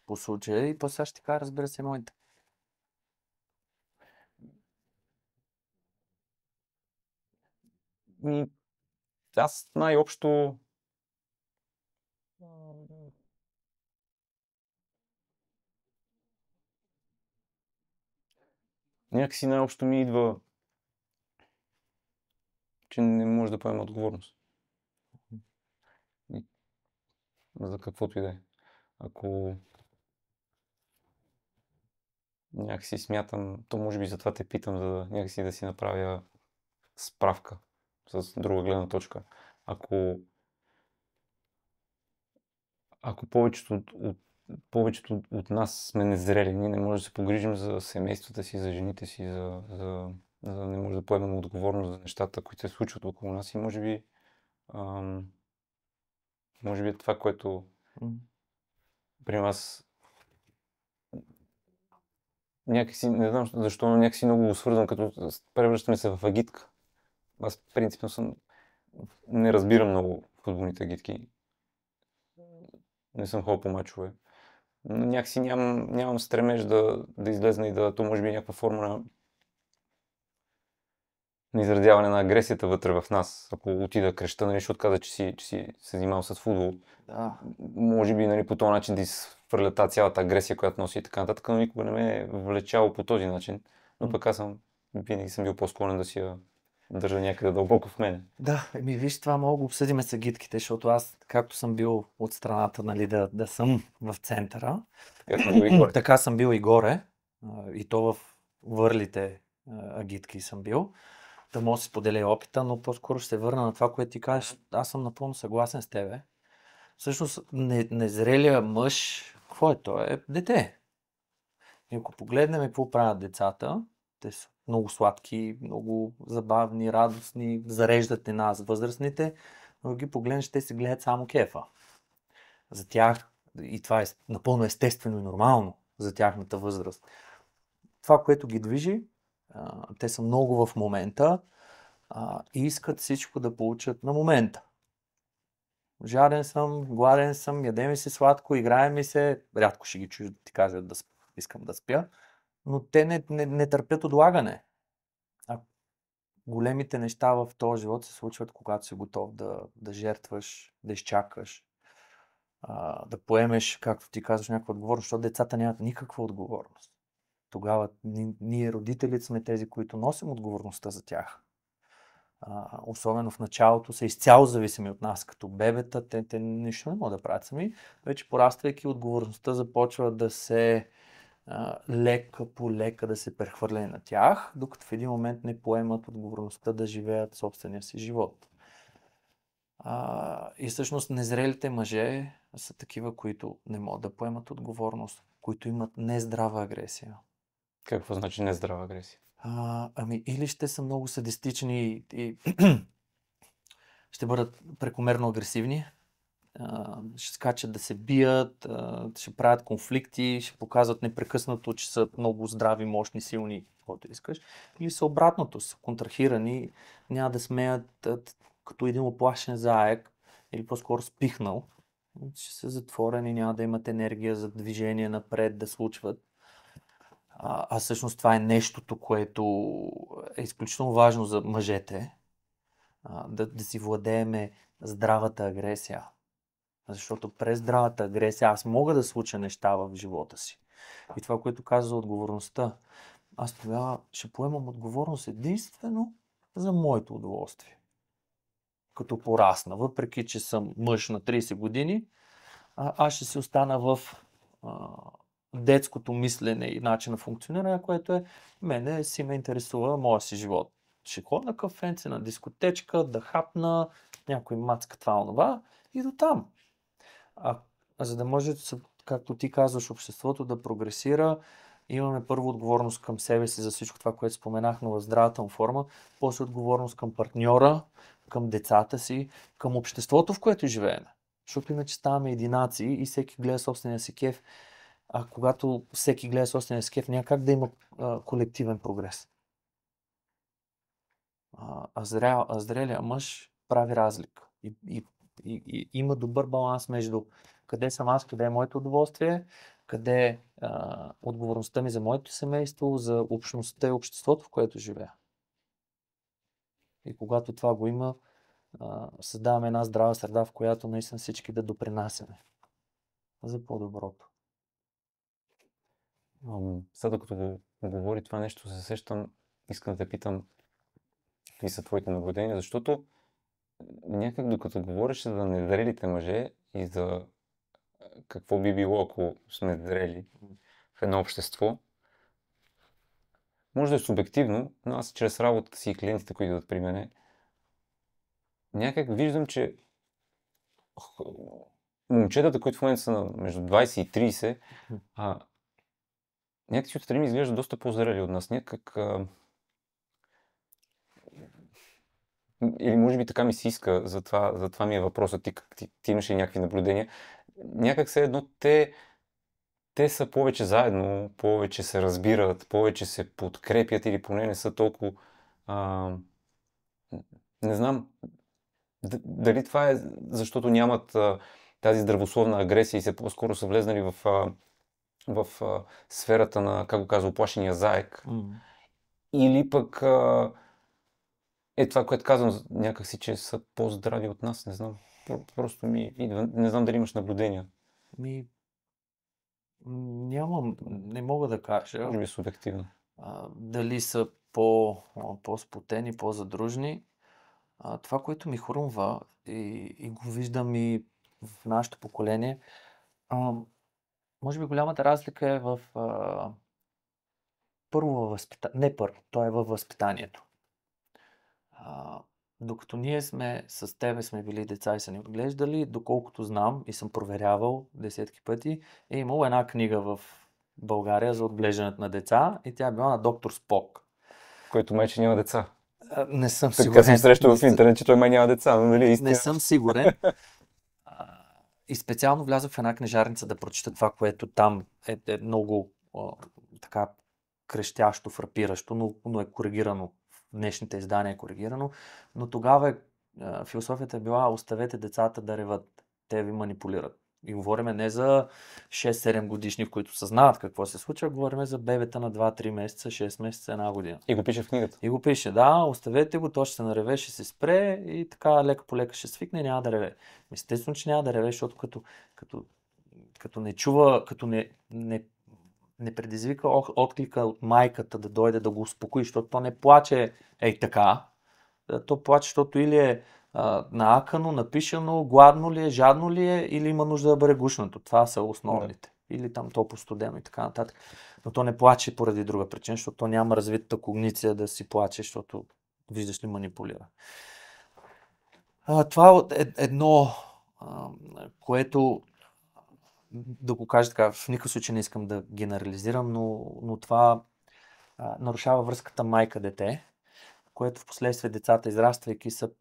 по случая и после ще ти кажа, разбира се, моята. Аз най-общо някакси най-общо ми идва, че не може да поема отговорност. за каквото и да е. Ако някакси смятам, то може би затова те питам, за да някакси да си направя справка с друга гледна точка. Ако повечето от нас сме незрели, ние не можем да се погрижим за семействата си, за жените си, за не може да поемем отговорност за нещата, които се случват около нас и може би е това, което при нас някакси, не знам защо, но някакси много го свързвам, като превръщаме се в агитка. Аз принципно не разбирам много футболните агитки. Не съм ходил по мачове. Но някакси нямам стремеж да излезна и то може би е някаква форма на изразяване на агресията вътре в нас. Ако отида креща, нали, защото каза, че си се занимавал с футбол. Да. Може би, нали, по този начин да изхвърля тази цялата агресия, която носи и така нататък, но никога не ме е влечало по този начин. Но пък винаги съм бил по-склонен да си я държа някъде дълбоко в мене. Да, виж, това мога да обсъдим с агитките, защото аз, както съм бил от страната, нали, да съм в центъра, така съм бил и горе, и то в върлите агитки съм бил, да мога да си споделя опита, но по-скоро ще се върна на това, което ти кажеш. Аз съм напълно съгласен с тебе. Всъщност, незрелия мъж, какво е той? Е дете. И ако погледнем какво правят децата, те са много сладки, много забавни, радостни, зареждат и нас, възрастните, но ги погледнеш, те се гледат само кефа. За тях, и това е напълно естествено и нормално за тяхната възраст. Това, което ги движи, те са много в момента и искат всичко да получат на момента. Жаден съм, гладен съм, яде ми се сладко, играе ми се, рядко ще ги чуеш да ти кажат да искам да спя, но те не търпят отлагане. Големите неща в този живот се случват, когато си готов да жертваш, да изчакаш, да поемеш, както ти казваш, някаква отговорност, защото децата нямат никаква отговорност. Тогава ние родителите сме тези, които носим отговорността за тях. Особено в началото са изцяло зависими от нас, като бебета, те нищо не могат да правят сами. Вече пораствайки, отговорността започва да се лека по лека да се прехвърля на тях, докато в един момент не поемат отговорността да живеят собствения си живот. И всъщност незрелите мъже са такива, които не могат да поемат отговорност, които имат нездрава агресия. Какво значи нездрава агресия? Или ще са много садистични и ще бъдат прекомерно агресивни, ще скачат да се бият, ще правят конфликти, ще показват непрекъснато, че са много здрави, мощни, силни, каквото искаш. Или са обратното, са контрахирани, няма да смеят като един оплашен заек или по-скоро спихнал. Ще са затворени, няма да имат енергия за движение напред, да случват. Всъщност това е нещото, което е изключително важно за мъжете. Да си владееме здравата агресия. Защото през здравата агресия аз мога да случа неща в живота си. И това, което каза за отговорността, аз тогава ще поемам отговорност единствено за моето удоволствие. Като порасна, въпреки че съм мъж на 30 години, аз ще си остана в детското мислене и начин на функциониране, което мене си ме интересува моя си живот. Ще ходя на кафенце, на дискотечка, да хапна, някой мацка това, онова и до там. За да може, както ти казваш, обществото да прогресира, имаме първо отговорност към себе си за всичко това, което споменахме в здравата му форма, после отговорност към партньора, към децата си, към обществото, в което живеем. Защото иначе ставаме единаци и всеки гледа собствения си кеф. Когато всеки гледа собствения си кеф, няма как да има колективен прогрес. Зрелия мъж прави разлика. И има добър баланс между къде съм аз, къде е моето удоволствие, къде е отговорността ми за моето семейство, за общността и обществото, в което живея. И когато това го има, създаваме една здрава среда, в която наистина всички да допринасяме за по-доброто. Сега като го говори това нещо, се сещам, искам да те питам какви са твоите наблюдения, защото някак докато говориш за незрелите мъже и за какво би било, ако сме зрели в едно общество. Може да е субективно, но аз чрез работата си и клиентите, които идват при мене, някак виждам, че момчетата, които в момента са между 20 и 30, някакси отстрани ми изглеждат доста по-зрели от нас. Някак... Или може би така ми се иска, затова ми е въпросът. Ти имаш и някакви наблюдения. Някак се едно те са повече заедно, повече се разбират, повече се подкрепят или поне не са толкова... не знам дали това е защото нямат тази здравословна агресия и по-скоро са влезнали в сферата на, как го казва, уплашения заек. Или пък е това, което казвам някакси, че са по-здрави от нас, не знам. Просто ми идва, не знам дали имаш наблюдения. Нямам, не мога да кажа. Може би субективно. Дали са по-спотени, по-задружни. Това, което ми хрумва и го виждам и в нашето поколение, може би голямата разлика е в то е във възпитанието. Докато ние с тебе сме били деца и са ни отглеждали, доколкото знам и съм проверявал десетки пъти, е имало една книга в България за отглеждането на деца и тя е била на доктор Спок. Който майче няма деца. Не съм така сигурен. Съм срещал в интернет, че той май няма деца, но нали истина. Не съм сигурен. И специално влязох в една книжарница да прочита това, което там е много така крещящо, фрапиращо, но е коригирано. В днешните издания е коригирано. Но тогава философията е била: оставете децата да реват. Те ви манипулират. И говорим не за 6-7 годишни, в които съзнават какво се случва, говорим за бебета на 2-3 месеца, 6 месеца, една година. И го пише в книгата. И го пише, да, оставете го, то ще се нареве, ще се спре и така лека по лека ще свикне и няма да реве. Естествено, че няма да реве, защото като не чува, като не предизвика отклика от майката да дойде да го успокои, защото то не плаче така. То плаче, защото или е наакано, напишано, гладно ли е, жадно ли е, или има нужда да бъде гушнато. Това са основните. Да. Или там топло студено и така нататък. Но то не плаче поради друга причина, защото то няма развитата когниция да си плаче, защото виждаш ли манипулира. Това е едно, което да го кажа така, в никакъв случай не искам да генерализирам, но това нарушава връзката майка-дете, което в последствие децата, израствайки, са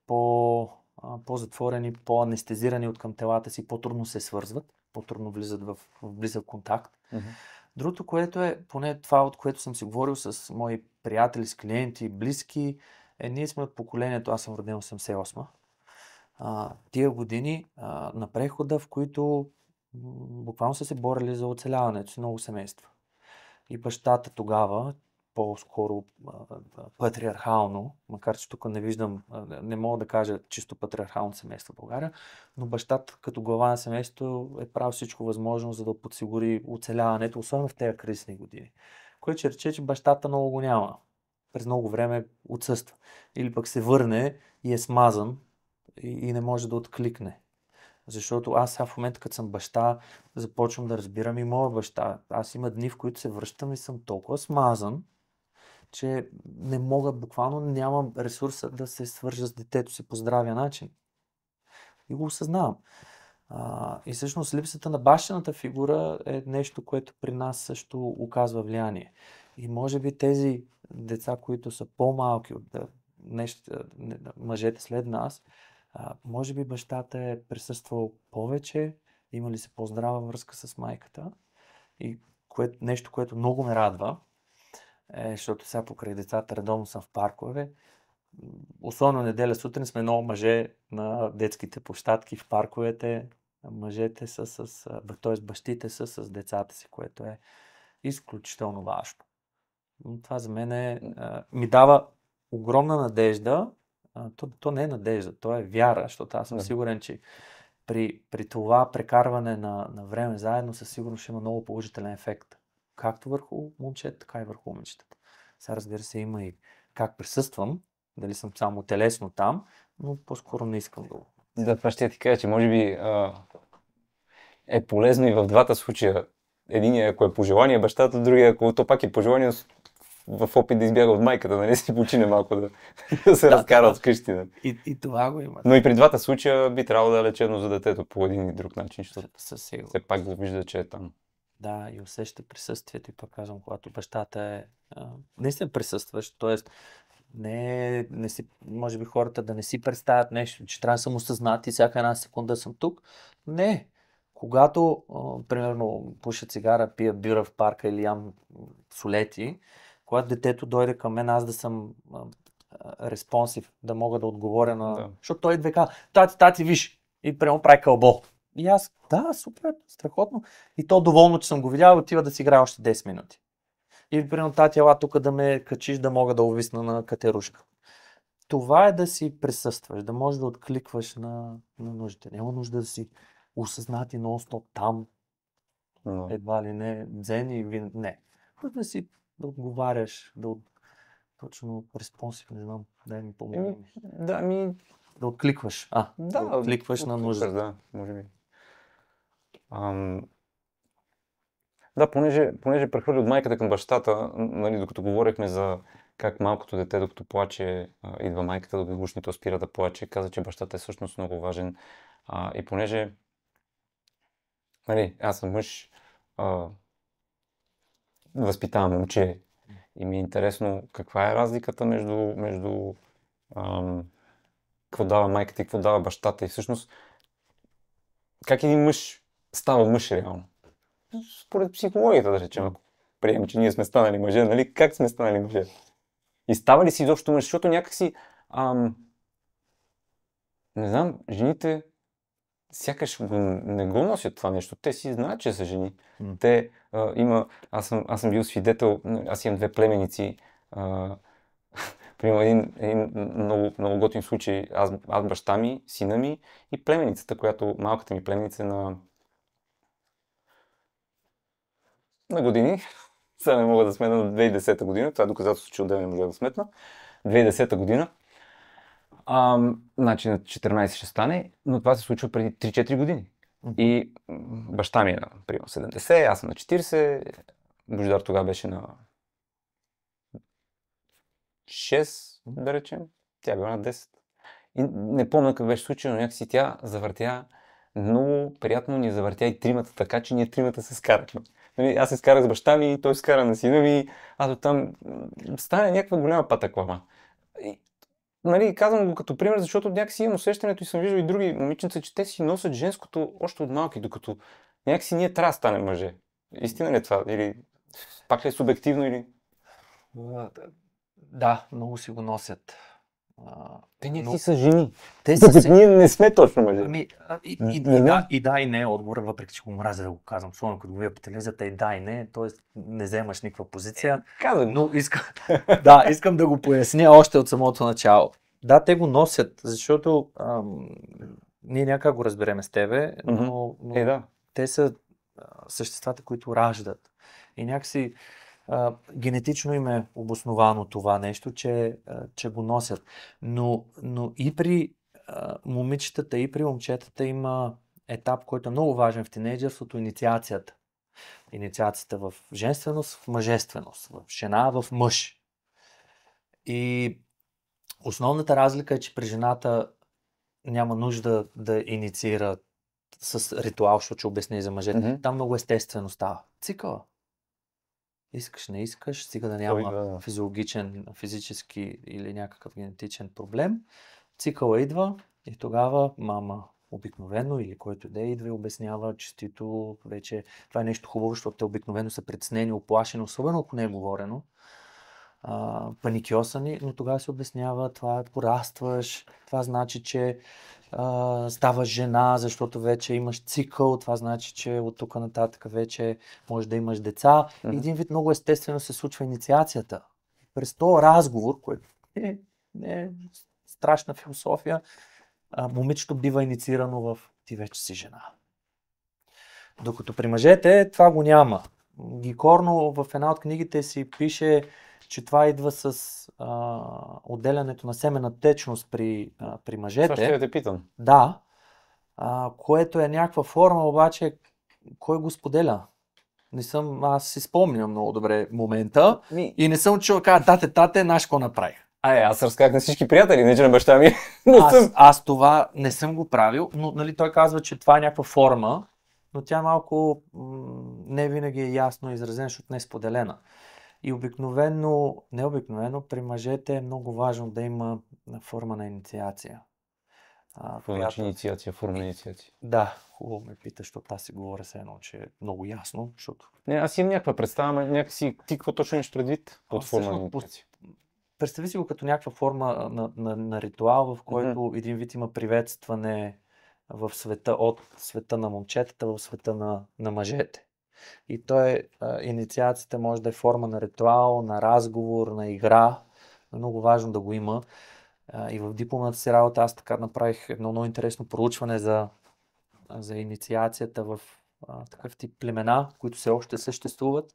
по-затворени, по-анестезирани от към телата си, по-трудно се свързват, по-трудно влизат в близък контакт. Mm-hmm. Другото, което е, поне това, от което съм си говорил с мои приятели, с клиенти, близки, ние сме от поколението, аз съм роден 88-ма, тия години на прехода, в които буквално са се борили за оцеляването си много семейства. И бащата тогава, по-скоро патриархално, макар че тук не виждам, не мога да кажа чисто патриархално семейство в България, но бащата като глава на семейство е правил всичко възможно, за да подсигури оцеляването, особено в тези кризисни години. Което ще рече, че бащата много го няма. През много време отсъства. Или пък се върне и е смазан и не може да откликне. Защото аз сега в момента, като съм баща, започвам да разбирам и моя баща. Аз има дни, в които се връщам и съм толкова смазан, че не мога, буквално нямам ресурса да се свържа с детето си по здравия начин. И го осъзнавам. И всъщност липсата на бащината фигура е нещо, което при нас също оказва влияние. И може би тези деца, които са по-малки от мъжете след нас, може би бащата е присъствал повече, има ли се по-здрава връзка с майката. И нещо, което много ме радва, защото сега покрай децата редовно съм в паркове. Особено неделя сутрин сме много мъже на детските площадки в парковете. Мъжете са т.е. бащите са с децата си, което е изключително важно. Това за мен ми дава огромна надежда. То не е надежда, то е вяра, защото аз съм сигурен, че при това прекарване на време заедно със сигурност ще има много положителен ефект. Както върху момчета, така и върху момичетата. Сега, разбира се, има и как присъствам, дали съм само телесно там, но по-скоро не искам да го. Да, това ще ти кажа, че може би е полезно и в двата случая. Единият, ако е по желание бащата, другия, ако то пак е по желание, в опит да избяга от майката, да не си почине малко, да се разкара от къщи. Да. И това го има. Но и при двата случая би трябвало да е лечебно за детето по един или друг начин, защото Със сигурност. все пак го вижда, че е там. Да, и усеща присъствието и пак казвам, когато бащата е наистина присъстващ, т.е. не си, може би хората да не си представят нещо, че трябва да съм осъзнат и всяка една секунда съм тук. Не. Когато, примерно, пуша цигара, пия бира в парка или ям солети, когато детето дойде към мен, аз да съм респонсив, да мога да отговоря на... Да. Защото той идва и казва, тати, виж, и прямо прави кълбо. И аз, да, супер, страхотно. И то доволно, че съм го видял, отива да си играе още 10 минути. И примерно тати, ела тук да ме качиш, да мога да увисна на катерушка. Това е да си присъстваш, да можеш да откликваш на нуждите. Няма нужда да си осъзнати нон-стоп там, едва ли не, дзен и вин. Не. Да си да отговаряш, точно респонсив, не знам, дай ми помогна. Да откликваш. Да откликваш на нужда. Да, може би. Да, понеже прехвърли от майката към бащата, нали, докато говорихме за как малкото дете, докато плаче, идва майката да го слушне, то спира да плаче, каза, че бащата е всъщност много важен. И понеже, нали, аз съм мъж, възпитавам момче и ми е интересно каква е разликата между какво дава майката и какво дава бащата и всъщност как един мъж става мъж реално. Според психологията, да речем, ако приемем, че ние сме станали мъже, нали? Как сме станали мъже? И става ли си изобщо мъж? Защото някакси, не знам, жените сякаш не го носят това нещо. Те си знаят, че са жени. Те аз съм бил свидетел, аз имам две племеници. Примерно един много готин случай, аз баща ми, сина ми и племеницата, която малката ми племеница на години. Сега не мога да сметна на 2010 година, това е доказателство, че отделно не можа да сметна. 2010 година. Значи на 14 ще стане, но това се случва преди 3-4 години. И баща ми е на примерно 70, аз съм на 40, Божидар тогава беше на 6, да речем, тя била на 10. И не помня как беше случай, но някакси тя завъртя много приятно, ни завъртя и тримата така, че ние тримата се скарахме. Аз се скарах с баща ми, той скара на сина ми, аз оттам стане някаква голяма патаклама. Нали, казвам го като пример, защото някакси имам усещането и съм виждал и други момиченца, че те си носят женското още от малки, докато някакси ние трябва да станем мъже. Истина ли е това? Или пак ли е субективно? Или... Да, много си го носят. Те някакси са жени. Ние не сме точно мъже. И да, и не е отговор, въпреки че го мразя да го казвам, особено като го вия по телевизията, и да, и не, т.е. не вземаш никаква позиция. Но искам да го поясня още от самото начало. Да, те го носят, защото ние някак го разбереме с тебе, но те са съществата, които раждат. И някакси генетично им е обосновано това нещо, че го носят. Но и при момичетата, и при момчетата има етап, който е много важен в тинейджърството, инициацията. Инициацията в женственост, в мъжественост, в жена, в мъж. И основната разлика е, че при жената няма нужда да инициира с ритуал, защото ще обясни за мъжете. Там много естествено става. Цикъла. Искаш, не искаш, стига да няма физиологичен, физически или някакъв генетичен проблем. Цикъла идва и тогава мама обикновено или който да идва и обяснява честито, вече това е нещо хубаво, защото те обикновено са притеснени, оплашени, особено ако не е говорено, паникьосани, но тогава се обяснява, това е порастваш, това значи, че ставаш жена, защото вече имаш цикъл, това значи, че от тук нататък вече можеш да имаш деца. И един вид много естествено се случва инициацията. През този разговор, който не е страшна философия, момичето бива инициирано в ти вече си жена. Докато при мъжете това го няма. Гикорно в една от книгите си пише, че това идва с отделянето на семена течност при мъжете. Това ще те питам. Да, което е някаква форма, обаче кой го споделя? Аз си спомням много добре момента и не съм чул тате, знаеш какво направих. Аз разказах на всички приятели, не че на баща ми. Аз това не съм го правил, но нали, той казва, че това е някаква форма, но тя малко не винаги е ясно изразена, защото не е споделена. И при мъжете е много важно да има форма на инициация. Инициация, форма на инициация. Да, хубаво ме питаш, защото аз си говоря все едно, че е много ясно, защото... Не, аз имам някаква представа, но някакси ти какво точно имаш предвид под форма на инициация? Представи си го като някаква форма на ритуал, в който един вид има приветстване в света, от света на момчетата в света на мъжете. И инициацията може да е форма на ритуал, на разговор, на игра. Е много важно да го има. И в дипломната си работа аз така направих едно много интересно проучване за инициацията в такъв тип племена, които все още съществуват.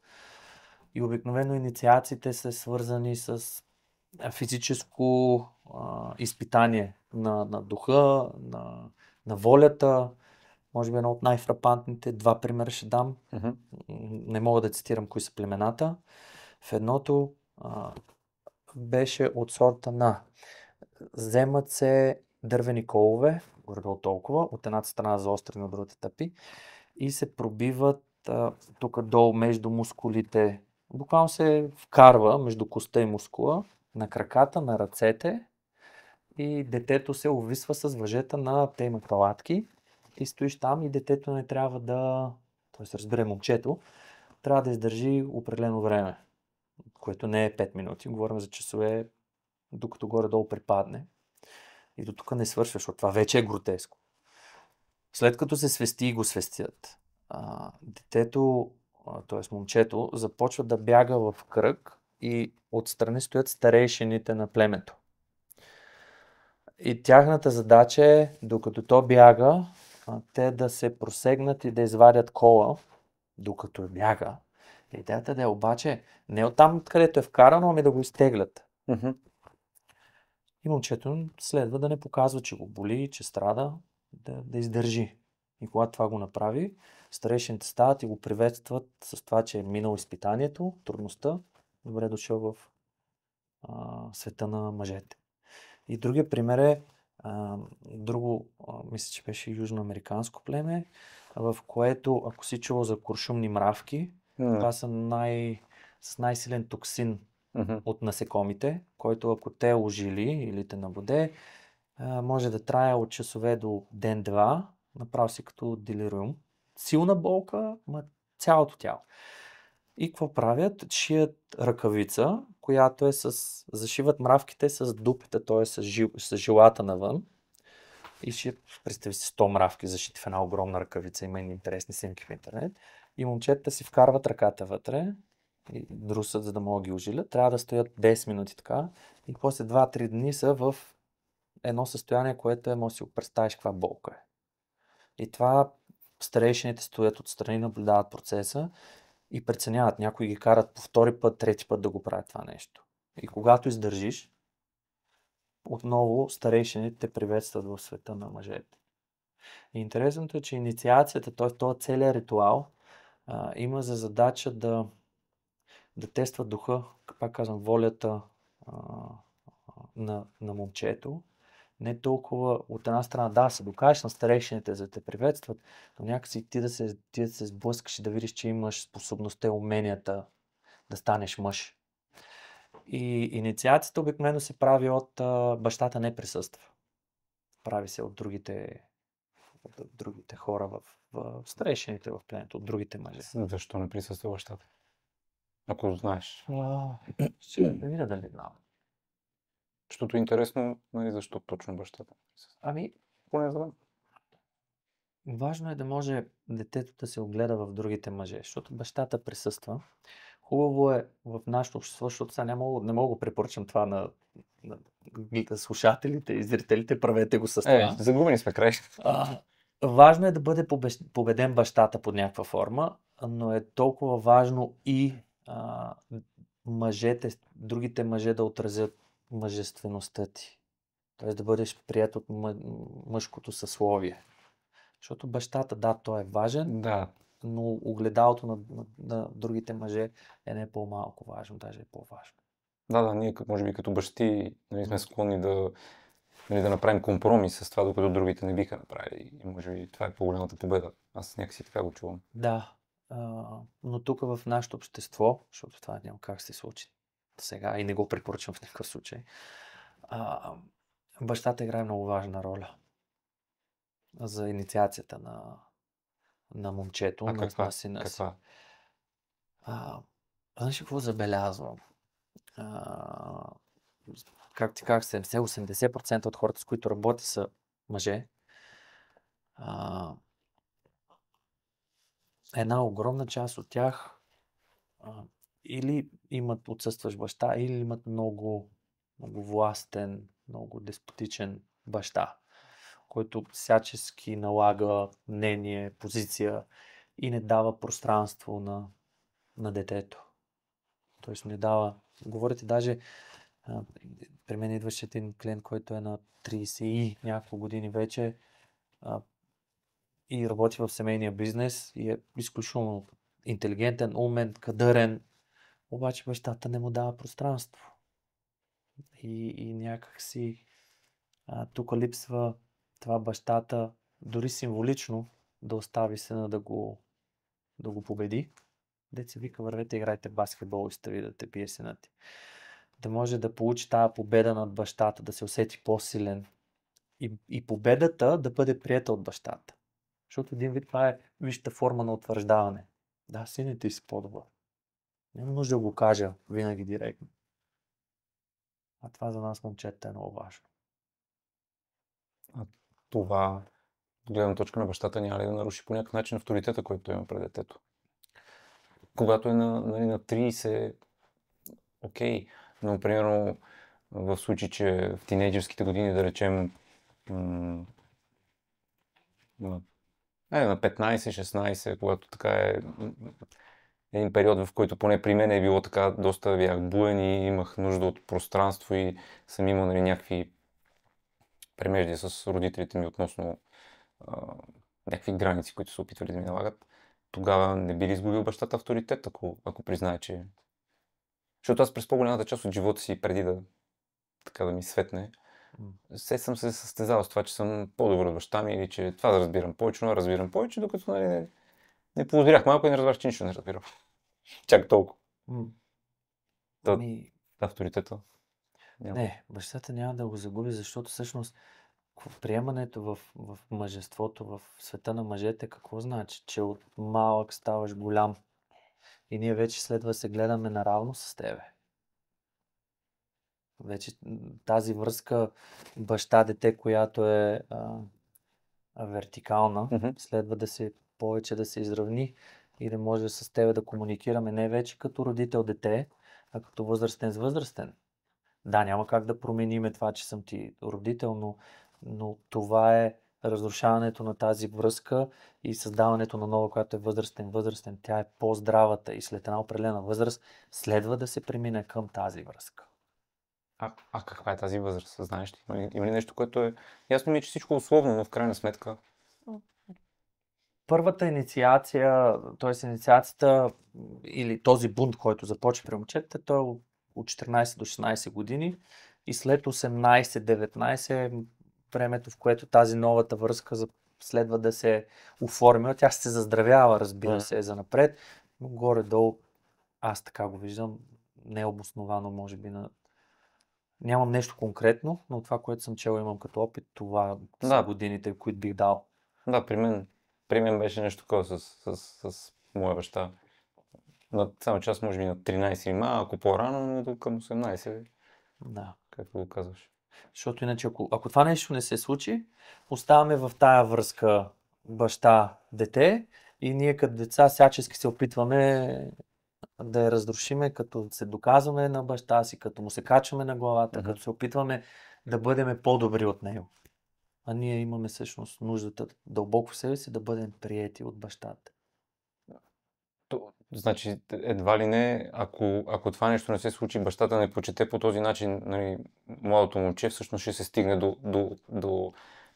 И обикновено инициациите са свързани с физическо изпитание на духа, на волята. Може би едно от най-фрапантните, 2 примера ще дам. Не мога да цитирам кои са племената. В едното беше от сорта на вземат се дървени колове, горе-долу толкова, от едната страна заострени, от другата тъпи, и се пробиват тук долу между мускулите. Буквално се вкарва между костта и мускула, на краката, на ръцете, и детето се увисва с въжета на те имат палатки и стоиш там и детето не трябва момчето, трябва да издържи определено време, което не е 5 минути, говорим за часове, докато горе-долу припадне. И до тук не свършва, защото това вече е гротеско. След като се свести и го свестят, детето, т.е. момчето, започва да бяга в кръг и отстрани стоят старейшините на племето. И тяхната задача е, докато то бяга, те да се просегнат и да извадят кола, докато бяга. Идеята да е обаче не оттам, където е вкарано, ами да го изтеглят. И момчето следва да не показва, че го боли, че страда, да издържи. И когато това го направи, старейшините стават и го приветстват с това, че е минал изпитанието, трудността, добре дошъл в света на мъжете. И другия пример е мисля, че беше южноамериканско племе, в което, ако си чувал за куршумни мравки, това са с най-силен токсин от насекомите, който ако те ожили или те набуде, може да трае от часове до ден-два, направо си като делириум. Силна болка, цялото тяло. И какво правят? Шият ръкавица, която зашиват мравките с дупите, т.е. с жилата навън. И представи си 100 мравки зашити в една огромна ръкавица, има интересни снимки в интернет. И момчетата си вкарват ръката вътре и друсат, за да могат да ги ожилят. Трябва да стоят 10 минути така и после 2-3 дни са в едно състояние, което може да си го представиш каква болка е. И това старейшините стоят отстрани, наблюдават процеса и преценяват. Някои ги карат по втори път, трети път да го правят това нещо. И когато издържиш, отново старейшините те приветстват в света на мъжете. И интересното е, че инициацията, т.е. този целият ритуал, има за задача да тества духа, пак казвам, волята на момчето. Не толкова от една страна, се докажеш на старейшините, за да те приветстват, но някакси ти да се сблъскаш и да видиш, че имаш способността и уменията да станеш мъж. И инициацията обикновено се прави от бащата не присъства. Прави се от другите хора в старейшините в племето, от другите мъже. Защо не присъства бащата? Ако знаеш. Ще да видя дали знам. Защото е интересно, защо точно бащата присъства. Поне знам. Важно е да може детето да се огледа в другите мъже, защото бащата присъства. Хубаво е в нашето общество, защото сега не мога да го препоръчам това на слушателите и зрителите, правете го с това. Загубени сме край. Важно е да бъде победен бащата под някаква форма, но е толкова важно и другите мъже да отразят мъжествеността ти. Т.е. да бъдеш прият от мъжкото съсловие. Защото бащата, той е важен, но огледалото на другите мъже е не по-малко важно, даже е по-важно. Да, ние може би като бащи, нали, сме склонни да направим компромис с това, докато другите не биха направили. И може би това е по-голямата победа. Аз някакси така го чувам. Да, но тук в нашето общество, защото това няма как се случи сега и не го препоръчвам в никакъв случай, бащата играе много важна роля за инициацията на момчето, на сина си. Знаеш какво забелязвам? Как ти казах, 70-80% от хората, с които работя, са мъже. Една огромна част от тях или имат отсъстващ баща, или имат много, много властен, много деспотичен баща, който всячески налага мнение, позиция и не дава пространство на детето. Тоест не дава. Говорите даже, при мен идваше един клиент, който е на 30 и няколко години вече и работи в семейния бизнес и е изключително интелигентен, умен, кадърен, обаче бащата не му дава пространство. И някак си тук липсва това бащата, дори символично, да остави сина да го победи. Деца вика, вървете, играйте баскетбол и стави да те пие сина ти. Да може да получи тази победа над бащата, да се усети по-силен и победата да бъде приета от бащата. Защото един вид това е висшата форма на утвърждаване. Да, сине ти си по-добър. Няма нужда да го кажа винаги директно. А това за нас, момчета, е много важно. А това, от гледна точка на бащата, няма ли да наруши по някакъв начин авторитета, който има пред детето? Когато е на 30, окей, но примерно в случай, че в тинейджерските години, да речем, на 15-16, когато така е един период, в който поне при мен е било така, доста бях буен и имах нужда от пространство и съм имал, нали, някакви премеждия с родителите ми относно някакви граници, които са опитвали да ми налагат. Тогава не би ли изгубил бащата авторитет, ако признае, че... Защото аз през по-голямата част от живота си, преди да ми светне, все съм се състезавал с това, че съм по-добър от баща ми или че това да разбирам повече, но разбирам повече, докато, нали, не позрях малко и не разбрах, че нищо не разбирам. Чак толкова. Авторитета. Не, бащата няма да го загуби, защото всъщност приемането в мъжеството, в света на мъжете, какво значи? Че от малък ставаш голям и ние вече следва да се гледаме наравно с тебе. Вече тази връзка баща-дете, която е вертикална, следва повече да се изравни и да може с тебе да комуникираме не вече като родител-дете, а като възрастен с възрастен. Да, няма как да промениме това, че съм ти родител, но това е разрушаването на тази връзка и създаването на нова, която е възрастен. Тя е по-здравата и след една определена възраст следва да се премине към тази връзка. А каква е тази възраст? Знаеш ли? Има ли нещо, което е... Ясно ми е, че всичко е условно, но в крайна сметка... Първата инициация, т.е. инициацията или този бунт, който започва при момчетата, той е от 14 до 16 години и след 18-19 времето, в което тази новата връзка следва да се оформя. Тя се заздравява, разбира се, за напред, но горе-долу аз така го виждам, не е обосновано, може би нямам нещо конкретно, но това, което съм чел, имам като опит, това са годините, които бих дал. Да, при мен беше нещо такова с моя баща. Само част, може би на 13 или малко по-рано, но към 18. Да. Както го казваш. Защото иначе, ако това нещо не се случи, оставаме в тая връзка баща-дете и ние като деца всячески се опитваме да я разрушиме, като се доказваме на баща си, като му се качваме на главата, като се опитваме да бъдем по-добри от него. А ние имаме всъщност нуждата дълбоко в себе си да бъдем приети от бащата. Значи, едва ли не, ако това нещо не се случи, бащата не почете по този начин, нали, младото момче, всъщност ще се стигне до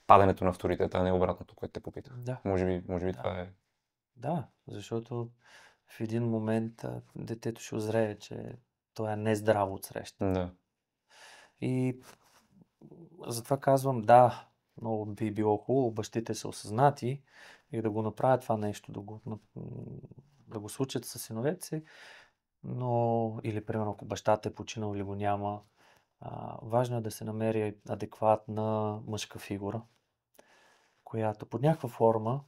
падането на авторитета, а не обратното, което те попита. Да. Може би това е... Да, защото в един момент детето ще узрее, че то е нездраво отсреща. Да. И затова казвам, да, много би било хубаво бащите са осъзнати и да го направят това нещо, да го случат със синовете си, но или примерно ако бащата е починал или го няма, важно е да се намери адекватна мъжка фигура, която под някаква форма,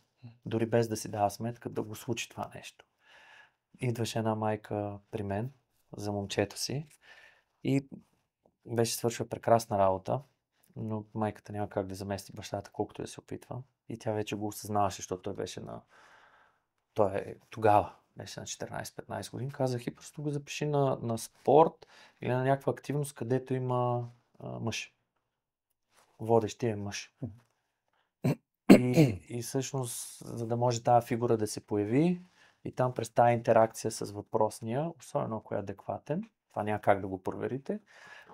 дори без да си дава сметка, да го случи това нещо. Идваше една майка при мен за момчето си и беше свършила прекрасна работа, но майката няма как да замести бащата, колкото да се опитва. И тя вече го осъзнаваше, защото той беше тогава беше на 14-15 години. Казах и просто го запиши на спорт или на някаква активност, където има мъж. Водещия е мъж. И всъщност, за да може тази фигура да се появи и там през тази интеракция с въпросния, особено ако е адекватен, това няма как да го проверите,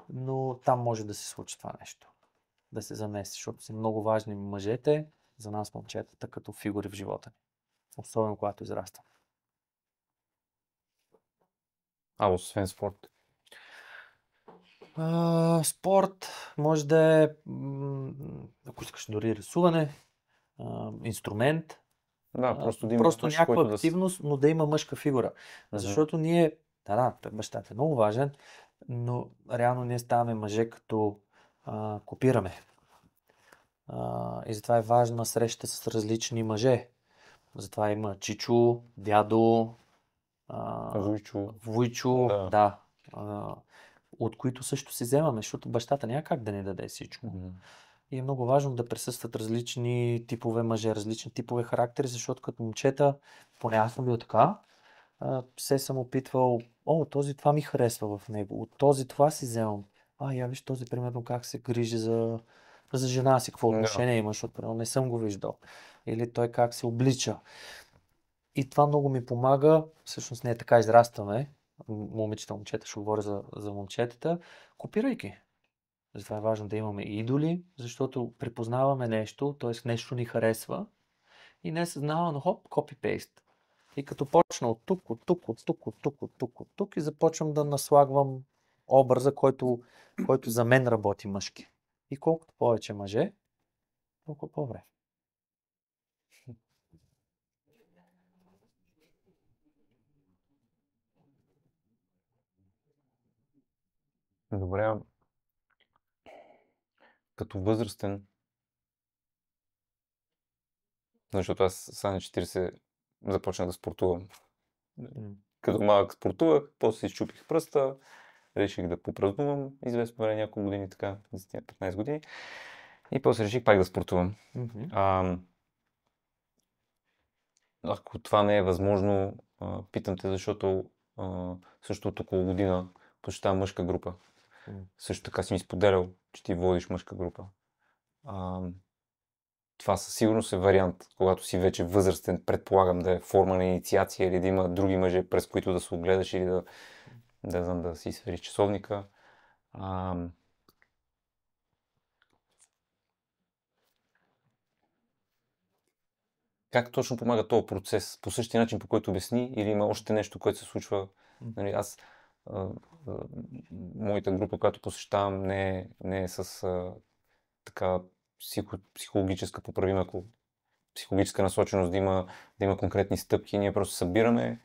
но там може да се случи това нещо. Да се замести, защото са много важни мъжете, за нас момчетата, като фигури в живота ни. Особено когато израствам. Освен спорт. Спорт може да е, ако искаш дори рисуване, инструмент, Да, просто да има просто мъж, някаква който активност, но да има мъжка фигура. Защото ние, бащата е много важен, но реално ние ставаме мъже, като копираме. И затова е важна среща с различни мъже. Затова има чичо, дядо, вуйчо, да. От които също си вземаме, защото бащата няма как да ни даде всичко. И е много важно да присъстват различни типове мъже, различни типове характери, защото като момчета, поне аз съм бил така, се съм опитвал, този това ми харесва в него, от този това си вземам. Я виж този примерно как се грижи за жена си, какво отношение има, защото примерно не съм го виждал. Или той как се облича. И това много ми помага, всъщност не е така израстваме, момичета, момчета, ще говоря за момчетата, копирайки. Затова е важно да имаме идоли, защото припознаваме нещо, т.е. нещо ни харесва и не съзнавано, копи-пейст. И като почна от тук и започвам да наслагвам образа, който за мен работи мъжки. И колкото повече мъже, толкова по-добре. Добре. Като възрастен, защото аз сега на 40 започнах да спортувам. Като малък спортувах, после си изчупих пръста, реших да попразнувам известно време, няколко години така, 15 години. И после реших пак да спортувам. Ако това не е възможно, питам те, защото също от около година посещавам мъжка група. Също така си ми споделял, че ти водиш мъжка група. Това със сигурност е вариант, когато си вече възрастен, предполагам да е форма на инициация или да има други мъже, през които да се огледаш или да си свериш часовника. Как точно помага този процес? По същия начин, по който обясни, или има още нещо, което се случва? Нали, аз моята група, която посещавам, не е с така психологическа поправима, психологическа насоченост, да има конкретни стъпки. Ние просто събираме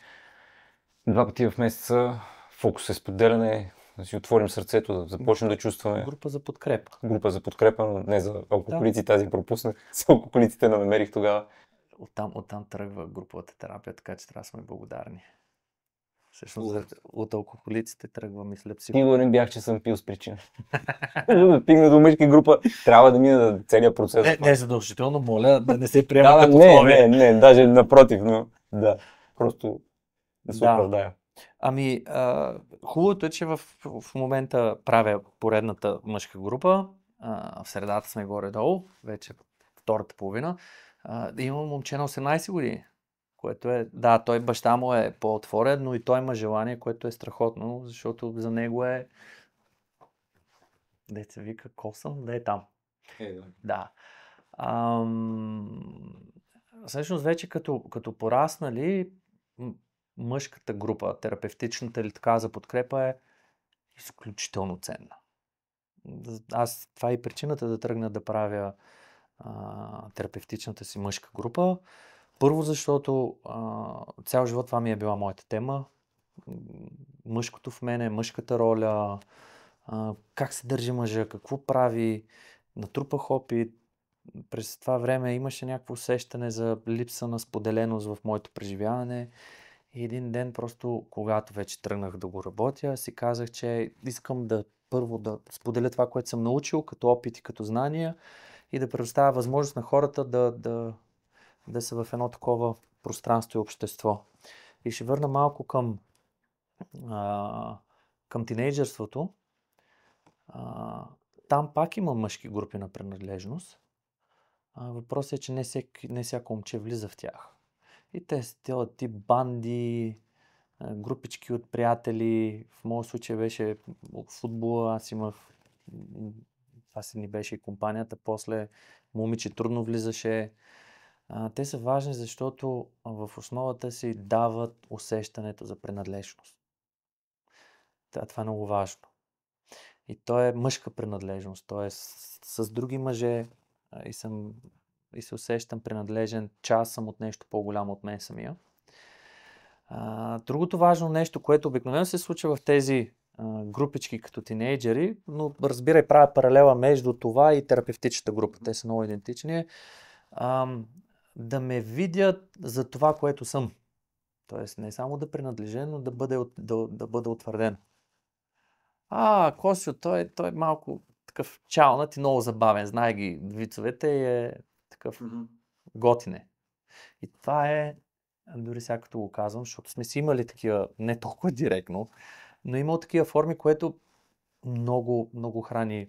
2 пъти в месеца, фокус е споделяне, да си отворим сърцето, да започнем да чувстваме. Група за подкрепа. Група за подкрепа, но не за алкохолици, тази пропуснах. С алкохолиците не намерих тогава. Оттам тръгва груповата терапия, така че трябва да сме благодарни. Всъщност от алкохолиците тръгва, мисля, Сигурен бях, че съм пил с причина. Да стигна до мъжка група, трябва да мина целият процес. Не задължително, моля да не се приема като условие. Не, даже напротив, но да, просто да се оправдая. Хубавото е, че в момента правя поредната мъжка група, в средата сме горе-долу, вече втората половина, имам момче на 18 години. Което е, той баща му е по-отворен, но и той има желание, което е страхотно, защото за него е деца вика косъм, да е там. Да. Всъщност вече като пораснали, мъжката група, терапевтичната или така за подкрепа е изключително ценна. Аз, това е и причината да тръгна да правя терапевтичната си мъжка група. Първо, защото цял живот това ми е била моята тема. Мъжкото в мене, мъжката роля, как се държи мъжа, какво прави, натрупах опит. През това време имаше някакво усещане за липса на споделеност в моето преживяване. И един ден просто, когато вече тръгнах да го работя, си казах, че искам първо да споделя това, което съм научил, като опит и като знания и да предоставя възможност на хората да са в едно такова пространство и общество. И ще върна малко към тинейджърството. Там пак има мъжки групи на принадлежност. Въпросът е, че не всяко момче влиза в тях. И те са тип банди, групички от приятели. В моят случай беше футбола, аз имах... Това си ни беше и компанията. После момиче трудно влизаше. Те са важни, защото в основата си дават усещането за принадлежност. Това е много важно. И то е мъжка принадлежност. Т.е. с други мъже и се усещам принадлежен, част съм от нещо по-голямо от мен самия. Другото важно нещо, което обикновено се случва в тези групички като тинейджери, но разбирай, правя паралела между това и терапевтичната група. Те са много идентични. Да ме видят за това, което съм. Тоест не само да принадлежа, но да бъде утвърден. Косио, той е малко такъв чалнат и много забавен. Знае ги вицовете и е такъв готине. И това е, дори сега като го казвам, защото сме си имали такива, не толкова директно, но имал такива форми, което много, много храни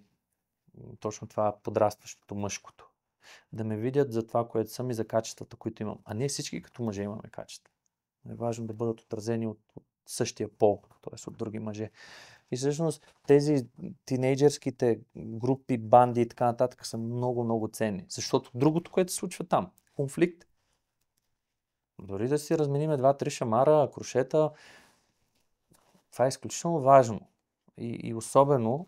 точно това подрастващото мъжкото. Да ме видят за това, което съм и за качествата, които имам. А ние всички като мъже имаме качества. Е важно да бъдат отразени от същия пол, т.е. от други мъже. И всъщност тези тинейджърските групи, банди и така нататък са много, много ценни. Защото другото, което се случва там, конфликт. Дори да си размениме 2-3 шамара, крушета, това е изключително важно. И особено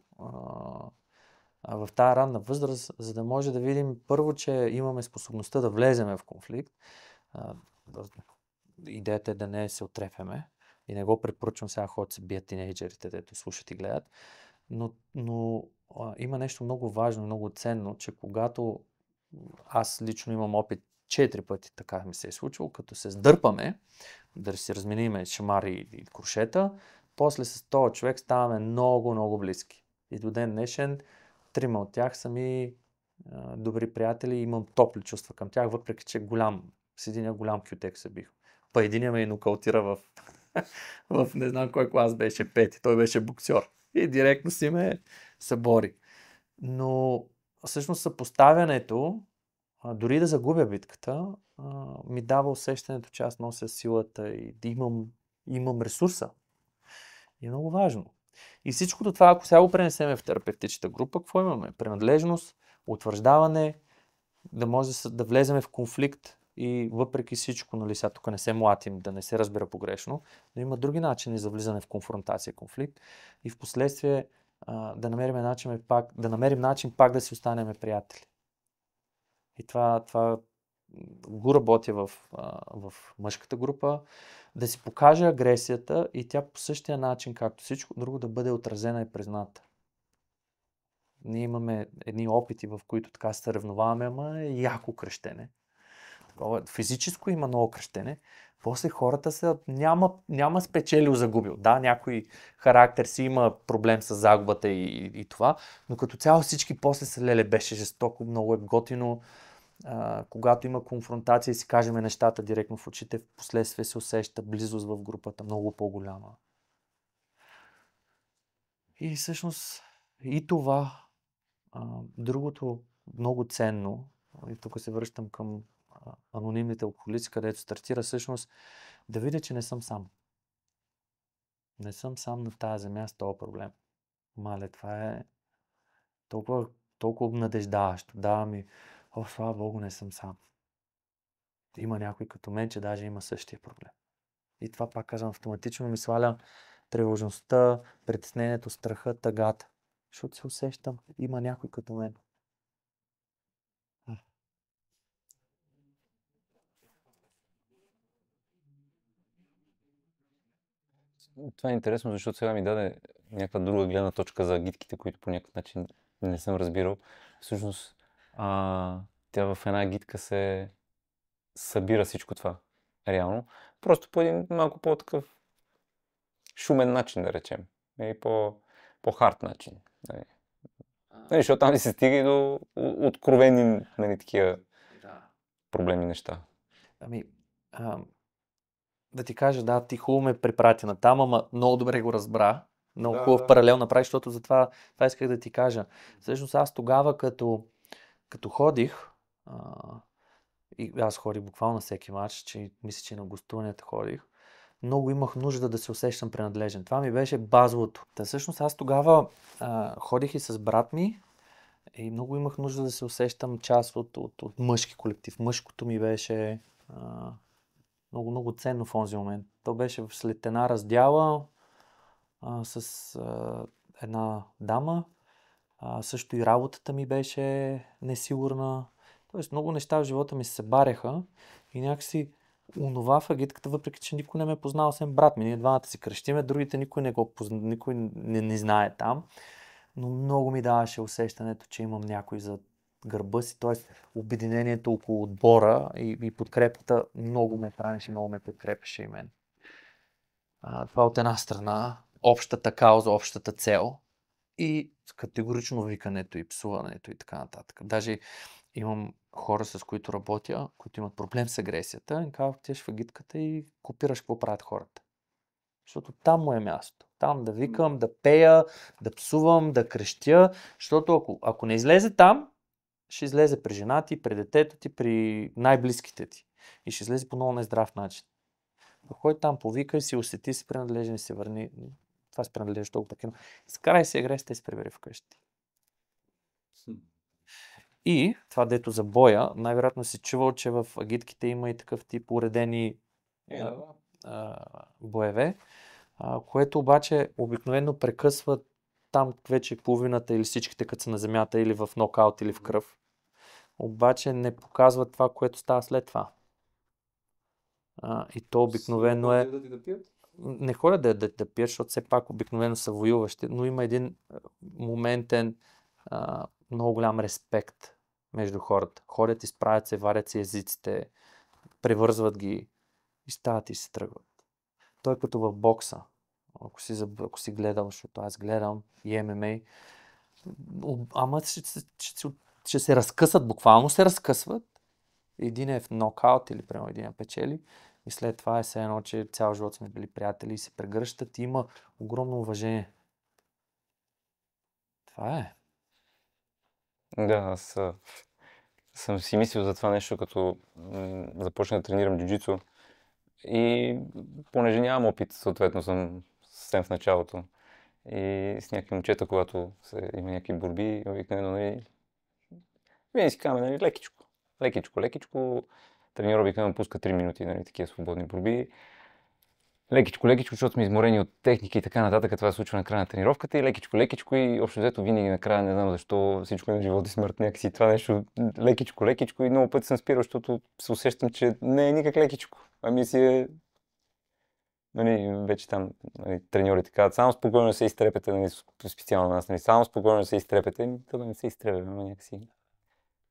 в тази ранна възраст, за да може да видим първо, че имаме способността да влеземе в конфликт. Идеята е да не се отрепяме. И не го препоръчвам сега хората се бият тинейджерите, дето слушат и гледат. Но има нещо много важно, много ценно, че когато аз лично имам опит 4 пъти, така ми се е случило, като се сдърпаме, да си размениме шамари и крушета, после с този човек ставаме много, много близки. И до ден днешен 3 от тях са ми добри приятели и имам топли чувства към тях, въпреки че с единия голям кютек се бих. Единия ме и нокаутира в не знам кой клас беше, 5, той беше боксер. И директно си ме събори. Но всъщност съпоставянето, дори да загубя битката, ми дава усещането, че аз нося силата и да имам ресурса. И е много важно. И всичкото това, ако сега го пренесеме в терапевтичната група, какво имаме? Принадлежност, утвърждаване, да може да влеземе в конфликт и въпреки всичко, нали, сега тук не се млатим, да не се разбира погрешно, но има други начини за влизане в конфронтация, конфликт и в последствие да намерим начин пак да си останем приятели. И това го работя в мъжката група, да си покаже агресията и тя по същия начин, както всичко друго, да бъде отразена и призната. Ние имаме едни опити, в които така се съревноваваме, ама е яко крещене. Физическо има много крещене. После хората няма спечелил, загубил. Да, някой характер си има проблем с загубата и това, но като цяло всички после са леле, беше жестоко, много е готино. Когато има конфронтация и си кажем нещата директно в очите, в последствие се усеща близост в групата, много по-голяма. И всъщност и това, другото много ценно, и тук се връщам към анонимните алкохолици, където стартира всъщност, да видя, че не съм сам. Не съм сам на тази земя с този проблем. Мале, това е толкова обнадеждаващо. Дава ми, слава Богу, не съм сам. има някой като мен, че даже има същия проблем. И това, пак казвам, автоматично ми сваля тревожността, притеснението, страха, тъгата. Защото се усещам, има някой като мен. Това е интересно, защото сега ми даде някаква друга гледна точка за агитките, които по някакъв начин не съм разбирал. Всъщност, тя в една агитка се събира всичко това. Реално. Просто по един малко по-такъв шумен начин, да речем. И по-хард начин. Нали. Защото там се стига и до откровени, нали, такива проблемни неща. Ами, да ти кажа, да, ти хубаво ме препрати на там, ама много добре го разбра. Много хубав паралел направи, защото затова това исках да ти кажа. Всъщност аз тогава, като ходих, и аз ходих буквално на всеки матч, че мисля, че на гостуванията ходих, много имах нужда да се усещам принадлежен. Това ми беше базовото. Та всъщност аз тогава ходих и с брат ми и много имах нужда да се усещам част от мъжки колектив. Мъжкото ми беше много, много ценно в онзи момент. То беше след една раздяла с една дама. Също и работата ми беше несигурна. Тоест много неща в живота ми се събаряха и някакси онова в агитката, въпреки че никой не ме познал, освен брат ми. Ние двамата си кръщиме, другите никой не го никой не знае там. Но много ми даваше усещането, че имам някой за гърба си, т.е. обединението около отбора и подкрепата много ме хранеше, много ме подкрепеше и мен. Това от една страна, общата кауза, общата цел и категорично викането и псуването и така нататък. Даже имам хора, с които работя, които имат проблем с агресията, и казват, отидеш в агитката и копираш какво правят хората. Защото там му е място. Там да викам, да пея, да псувам, да крещя, защото ако не излезе там, ще излезе при жена ти, при детето ти, при най-близките ти. И ще излезе по много нездрав начин. Хой там, повикай си, усети си принадлежен и се върни. Това си принадлежиш толкова пък. Изкарай си агресията и се прибери вкъщи. И това, дето за боя, най-вероятно си чувал, че в агитките има и такъв тип уредени боеве, което обаче обикновено прекъсват там вече половината или всичките, като са на земята, или в нокаут, или в кръв. Обаче не показват това, което става след това. И то обикновено е... Не ходят да пият, защото все пак обикновено са воюващи, но има един моментен много голям респект между хората. Ходят, изправят се, варят си езиците, превързват ги и стават и се тръгват. Той като в бокса. Ако си гледал, защото аз гледам и ММА, ама ще се разкъсат, буквално се разкъсват. Един е в нокаут или примерно един печели и след това е все едно, че цял живот сме били приятели и се прегръщат и има огромно уважение. Това е. Да, аз съм си мислил за това нещо, като започна да тренирам джуджицу. И понеже нямам опит, съответно съм съвсем в началото. И с някакви момчета, когато има някакви борби, обикновено, нали, винаги си казваме, нали, лекичко. Треньор обикновено пуска 3 минути, нали, такива свободни борби. Лекичко, защото сме изморени от техники и така нататък. Това се случва на края на тренировката и лекичко и общо взето винаги накрая, не знам защо, всичко е на живот и смърт, някакси това нещо лекичко и много пъти съм спирал, защото се усещам, че не е никак лекичко. Ами си е... Нали, вече там, нали, треньорите казват, само спокойно се изтрепете, нали, специално на нас, нали, само спокойно се изтрепете, то да не се изтрепе, ама някакси.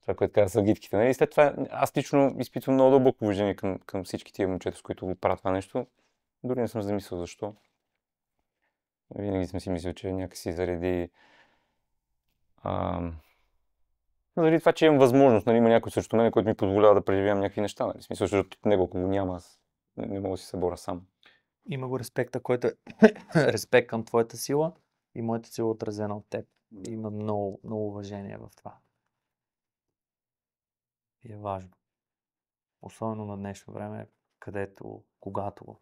Това, което каза с агитките. Нали? След това аз лично изпитвам много дълбоко уважение към всички тия момчета, с които го правят това нещо. Дори не съм замислил защо. Винаги съм си мислил, че някакси заради това, че имам възможност, нали, има някой срещу мен, който ми позволява да преживявам някакви неща. Нали? В смисъл, защото него, ако го няма, аз не мога да си събора сам. Има го респекта, който е респект към твоята сила и моята сила отразена от теб. Има много, много уважение в това. И е важно. Особено на днешно време, когато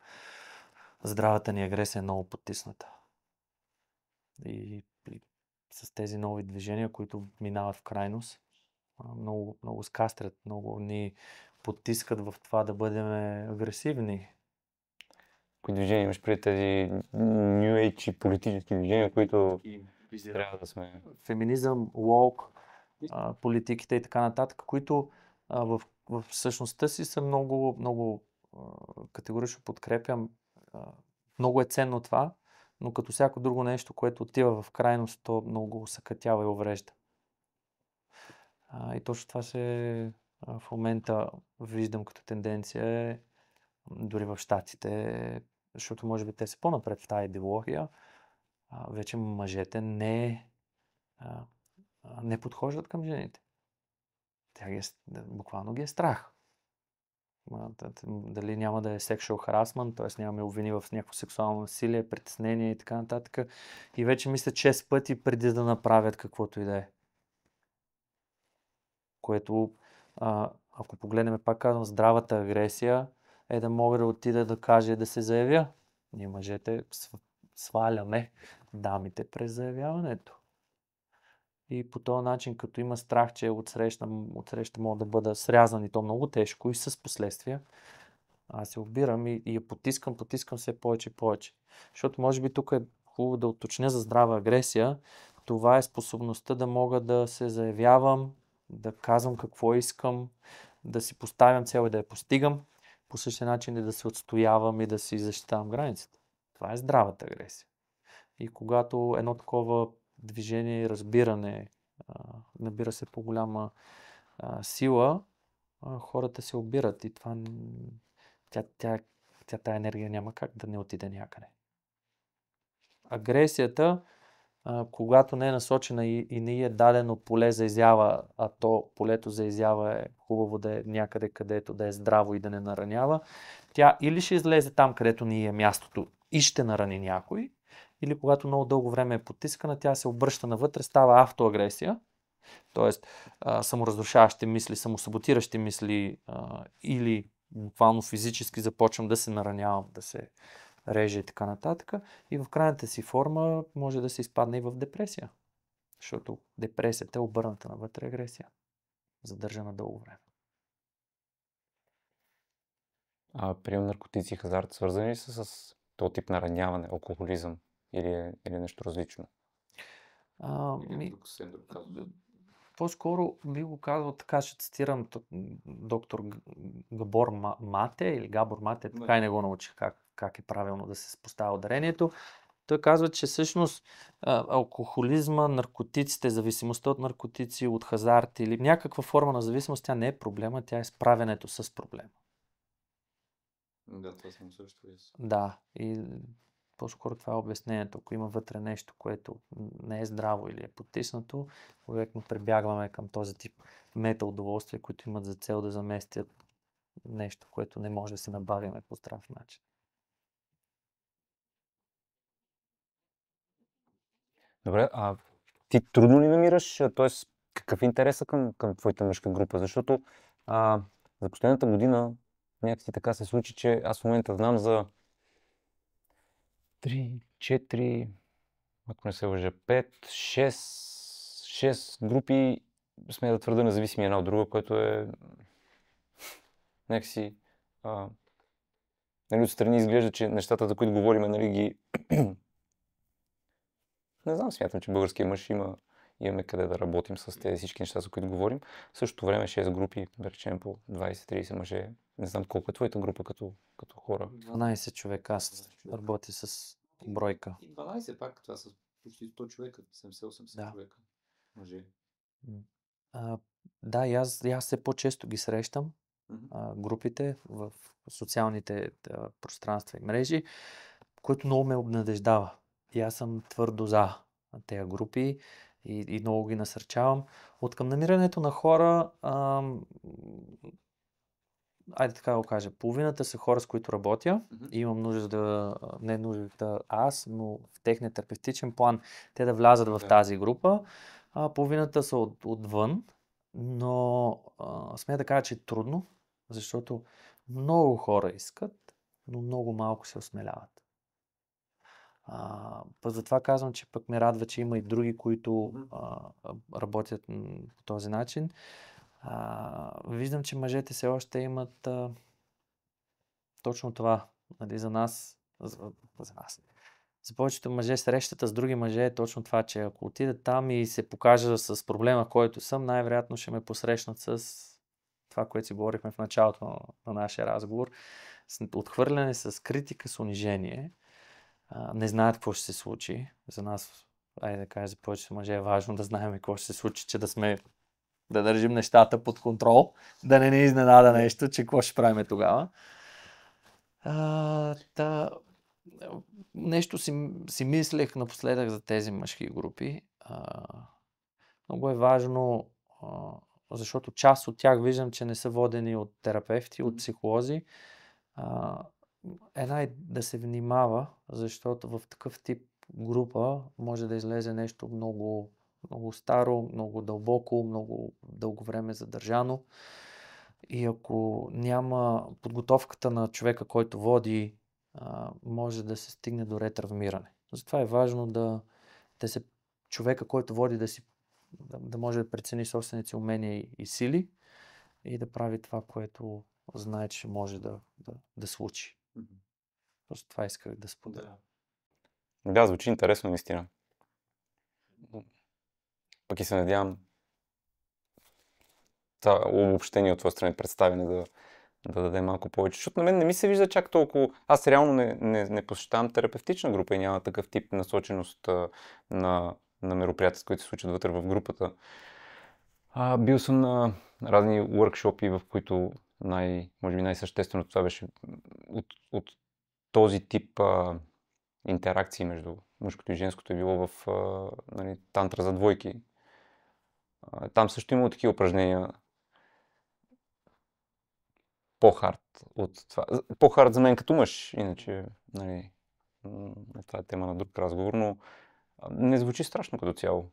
здравата ни агресия е много потисната. И с тези нови движения, които минават в крайност, много, много скастрят, много ни потискат в това да бъдем агресивни. Кои движения имаш преди тези New Age и политически движения, които трябва да сме... Феминизъм, woke, политиките и така нататък, които в същността си са много, много категорично подкрепям. Много е ценно това, но като всяко друго нещо, което отива в крайност, то много съкътява и уврежда. И точно това в момента виждам като тенденция, дори в Щатите, защото може би те са по-напред в тази идеология. Вече мъжете не подхождат към жените. Буквално ги е страх. Дали няма да е sexual harassment, т.е. нямаме обвини в някакво сексуално насилие, притеснение и така нататък. И вече мисля 6 пъти преди да направят каквото и да е. Което, ако погледнем, пак казвам, здравата агресия е да мога да отида да кажа да се заявя. Ние мъжете сваляме дамите през заявяването. И по този начин, като има страх, че отсреща мога да бъда срязан и то много тежко и с последствия, аз се обирам и я потискам все повече и повече. Защото може би тук е хубаво да уточня за здрава агресия. Това е способността да мога да се заявявам, да казвам какво искам, да си поставям цел и да я постигам. По същия начин и да се отстоявам и да си защитавам границите. Това е здравата агресия. И когато едно такова движение и разбиране набира се по-голяма сила, хората се обират и това тая енергия няма как да не отиде някъде. Агресията, когато не е насочена и не е дадено поле за изява, а то полето за изява е хубаво да е някъде, където да е здраво и да не наранява, тя или ще излезе там, където ни е мястото и ще нарани някой, или когато много дълго време е потискана, тя се обръща навътре, става автоагресия, т.е. саморазрушаващи мисли, самосаботиращи мисли или буквално физически започвам да се наранявам, да се реже и така нататък. И в крайната си форма може да се изпадне и в депресия. Защото депресията е обърната навътре агресия. Задържана дълго време. Прием наркотици и хазарт свързани ли са с този тип нараняване, алкохолизъм или нещо различно? По-скоро би го казал така, ще цитирам доктор Габор Мате или Габор Мате, така и не го научих как е правилно да се поставя ударението. Той казва, че всъщност алкохолизма, наркотиците, зависимостта от наркотици, от хазарт или някаква форма на зависимост, тя не е проблема, тя е справянето с проблема. Да, това съм също. Да, и по-скоро това е обяснението. Ако има вътре нещо, което не е здраво или е потиснато, обикновено прибягваме към този тип мета удоволствия, които имат за цел да заместят нещо, което не може да се набавяме по здрав начин. Добре, ти трудно ли намираш, т.е. какъв е интересът към твоята мъжка група? Защото за последната година някакси така се случи, че аз в момента знам за 3, 4, ако не се лъжа, 5, 6 групи, сме да твърда независими една от друга, което е някакси нали, отстрани изглежда, че нещата, за които говорим, нали, ги не знам, смятам, че българския мъж имаме къде да работим с тези всички неща, за които говорим. В същото време 6 групи, да речем по 20-30 мъже. Не знам колко е твоята група като хора. 12 човека, аз работя с бройка. И 12 пак, това са почти 100 човека, 70-80 човека мъже. Да, и аз все по-често ги срещам, групите в социалните пространства и мрежи, което много ме обнадеждава. И аз съм твърдо за тези групи и много ги насърчавам. От към намирането на хора, айде така да го кажа, половината са хора, с които работя и имам нужда не нужда аз, но в техния терапевтичен план те да влязат в тази група. Половината са отвън, но смея да кажа, че е трудно, защото много хора искат, но много малко се осмеляват. Затова казвам, че пък ме радва, че има и други, които работят по този начин. Виждам, че мъжете все още имат точно това. Нали, за нас. За повечето мъже срещата с други мъже е точно това, че ако отида там и се покажа с проблема, който съм, най-вероятно ще ме посрещнат с това, което си говорихме в началото на нашия разговор. С отхвърляне, с критика, с унижение. Не знаят какво ще се случи. За нас, айде да кажа, за повечето мъже е важно да знаем какво ще се случи, че да държим нещата под контрол, да не ни изненада нещо, че какво ще правим тогава. Нещо си мислех напоследък за тези мъжки групи. Много е важно, защото част от тях виждам, че не са водени от терапевти, от психолози. Една е да се внимава, защото в такъв тип група може да излезе нещо много, много старо, много дълбоко, много дълго време задържано. И ако няма подготовката на човека, който води, може да се стигне до ретравмиране. Затова е важно човека, който води, да може да прецени собствените си умения и сили и да прави това, което знае, че може да случи. Просто това исках да споделя. Да, звучи интересно наистина. Пък и се надявам това обобщение от твоя страна представяне да даде малко повече. Защото на мен не ми се вижда чак толкова. Аз реално не посещавам терапевтична група и няма такъв тип насоченост на мероприятия, които се случат вътре в групата. Бил съм на разни workshop-и, в които може би най-същественото това беше от този тип интеракции между мъжкото и женското е било в тантра за двойки. Там също има такива упражнения по-хард от това. По-хард за мен като мъж, иначе това е тема на друг разговор, но не звучи страшно като цяло.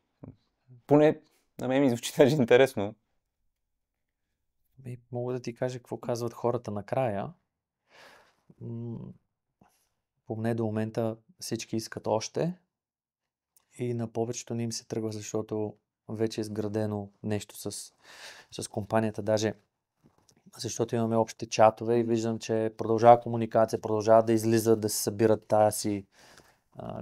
Поне на мен ми звучи даже интересно. Мога да ти кажа какво казват хората накрая. Поне до момента всички искат още и на повечето не им се тръгва, защото вече е изградено нещо с компанията. Даже защото имаме общите чатове и виждам, че продължава комуникация, продължава да излизат, да се събират тази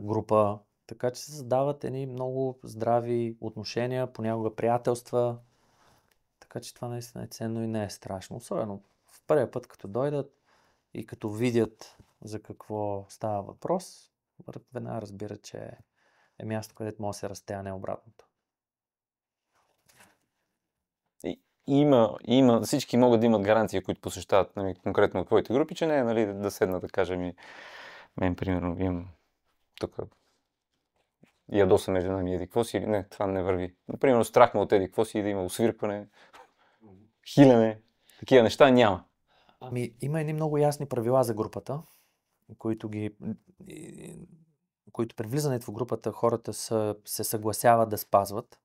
група. Така че се създават едни много здрави отношения, понякога приятелства. Така че това наистина е ценно и не е страшно. Особено в първия път, като дойдат и като видят за какво става въпрос, веднага разбират, че е място, където може да се расте, а не обратното. Има, всички могат да имат гаранции, които посещават конкретно от твоите групи, че не е да седна да кажем мен, примерно, имам тук ядосаме жена ми еди какво си или не, това не върви. Например, страх ме от еди какво си и да има освиркване, хилене, такива неща няма. Има едни много ясни правила за групата, които при влизането в групата хората се съгласяват да спазват.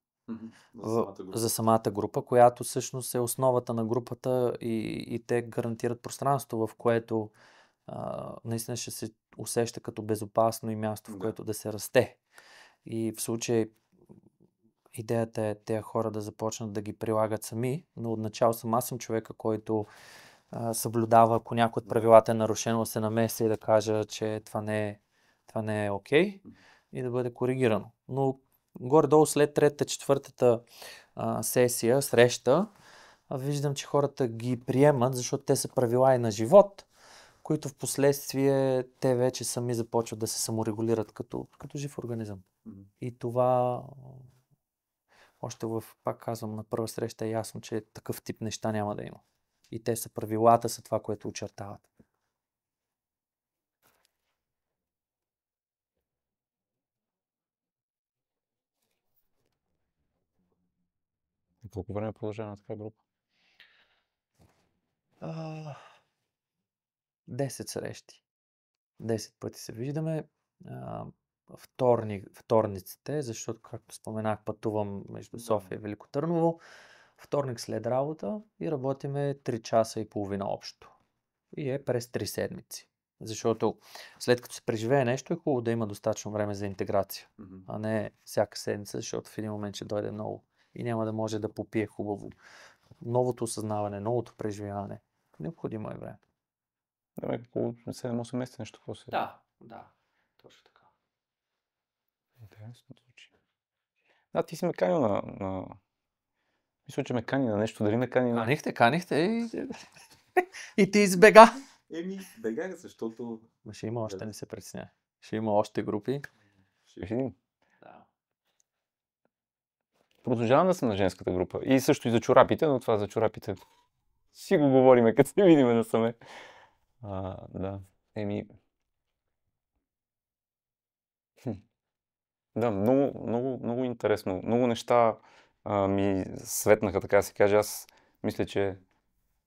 За самата група, която всъщност е основата на групата и те гарантират пространство, в което наистина ще се усеща като безопасно и място, в което да се расте. И в случай идеята е тези хора да започнат да ги прилагат сами, но отначало аз съм човека, който съблюдава, ако някой от правилата е нарушено, да се намеси и да кажа, че това не е окей и да бъде коригирано. Но горе-долу след третата, четвъртата сесия, среща, виждам, че хората ги приемат, защото те са правила и на живот, които в последствие те вече сами започват да се саморегулират като жив организъм. И това, пак казвам, на първа среща е ясно, че такъв тип неща няма да има. И те са правилата, са това, което очертават. Колко време продължава на така група? 10 срещи. 10 пъти се виждаме. Вторниците, защото, както споменах, пътувам между София и Велико Търново. Вторник след работа и работиме 3 часа и половина общо. И е през 3 седмици. Защото след като се преживее нещо, е хубаво да има достатъчно време за интеграция, а не всяка седмица, защото в един момент ще дойде много и няма да може да попие хубаво новото осъзнаване, новото преживяване. Необходимо е време. Да, около 7-8 месеца нещо, какво се... Да, точно така. Интересно звучи. Да, ти си ме канил на... Мисля, че ме кани на нещо, дали ме кани на... Канихте и ти избега. Бегах, защото... Ще има още, не се притесняй. Ще има още групи. Ще видим. Да. Продължавам да съм на женската група. И също и за чорапите, но това за чорапите си го говориме, като се видиме насаме. Да. Да, много интересно. Много неща ми светнаха, така да се каже. Аз мисля, че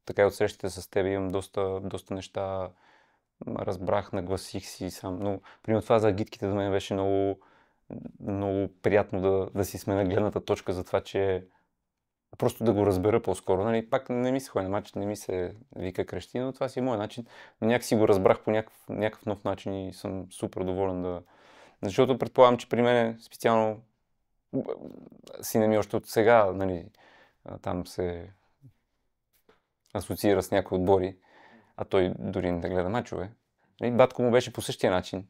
така и от срещите с теб имам доста неща, разбрах, нагласих си сам. Но, примерно това за агитките за мен беше много приятно да си сме на гледната точка за това, че просто да го разбера по-скоро. Нали? Пак не ми се ходи на матч, не ми се вика крещи, но това си е моят начин. Но някакси го разбрах по някакъв нов начин и съм супер доволен да... Защото предполагам, че при мен специално сина ми още от сега, нали, там се асоциира с някои отбори, а той дори не да гледа мачове. И батко му беше по същия начин.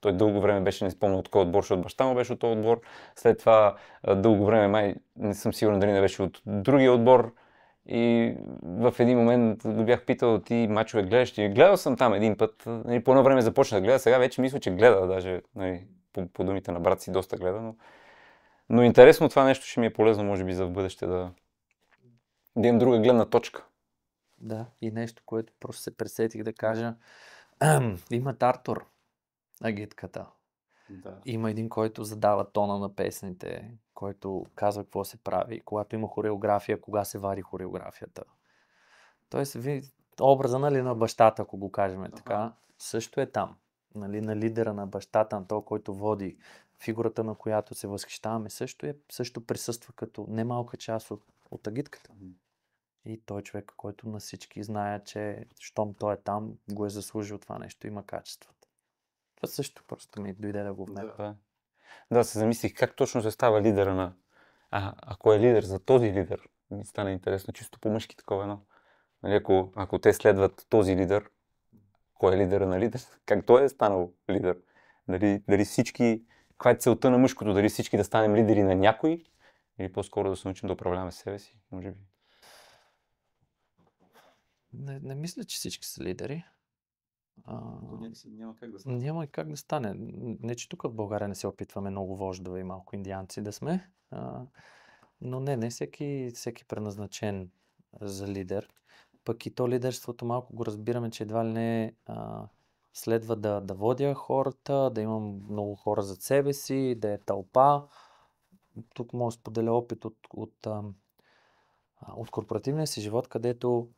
Той дълго време беше, не спомня от кой отбор, защото баща му беше от този отбор. След това дълго време, май не съм сигурен дали не беше от другия отбор. И в един момент го бях питал, ти мачове гледаш ли? Гледал съм там един път. Нали, по едно време започна да гледа, сега вече мисля, че гледа, даже нали, по думите на брат си доста гледа. Но интересно това нещо ще ми е полезно, може би, за в бъдеще да имам друга гледна точка. Да, и нещо, което просто се пресетих да кажа. Имат Артур, агитката. Да. Има един, който задава тона на песните, който казва какво се прави, когато има хореография, кога се вади хореографията. Тоест, образа нали, на бащата, ако го кажем така, също е там. Нали, на лидера на бащата, на този, който води, фигурата на която се възхищаваме, също присъства като немалка част от агитката. И той човек, който на всички знае, че щом той е там, го е заслужил това нещо, има качествата. Това също просто ми дойде да го вмеря. Да, се замислих как точно се става лидера на... Ако е лидер за този лидер, ми стана интересно, чисто по-мъжки такова едно. Нали, ако те следват този лидер, кой е лидера на лидер, как той е станал лидер? Дали всички, каква е целта на мъжкото, дали всички да станем лидери на някой, или по-скоро да се научим да управляваме себе си, може би. Не мисля, че всички са лидери. Няма как да стане. Няма как да стане. Не, че тук в България не се опитваме много вождове и малко индианци да сме, но не всеки предназначен за лидер. Пък и то лидерството малко го разбираме, че едва ли не следва да водя хората, да имам много хора зад себе си, да е тълпа. Тук мога да споделя опит от корпоративния си живот, където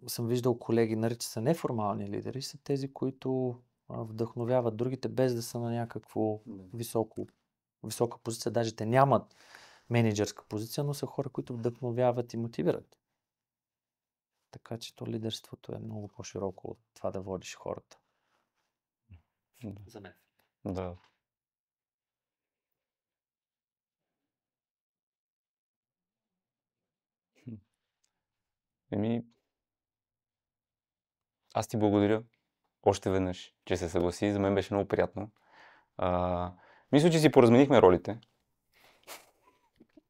съм виждал колеги, наричат се неформални лидери, са тези, които вдъхновяват другите, без да са на някакво висока позиция. Даже те нямат менеджерска позиция, но са хора, които вдъхновяват и мотивират. Така че то лидерството е много по-широко от това да водиш хората. За мен. Да. Аз ти благодаря още веднъж, че се съгласи. За мен беше много приятно. Мисля, че си поразменихме ролите.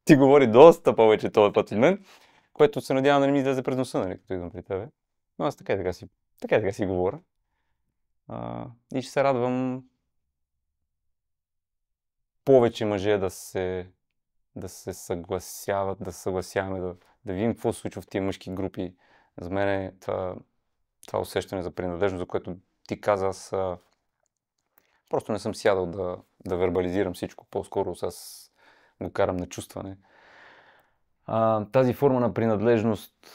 Ти говори доста повече този път от мен, което се надявам да не ми излезе през носа, нали, като идвам при тебе. Но аз така и така си говоря. И ще се радвам повече мъже да се съгласяват, да се съгласяваме, да видим какво се случва в тия мъжки групи. За мен е това усещане за принадлежност, за което ти каза, аз просто не съм сядал да вербализирам всичко, по-скоро аз го карам на чувстване. Тази форма на принадлежност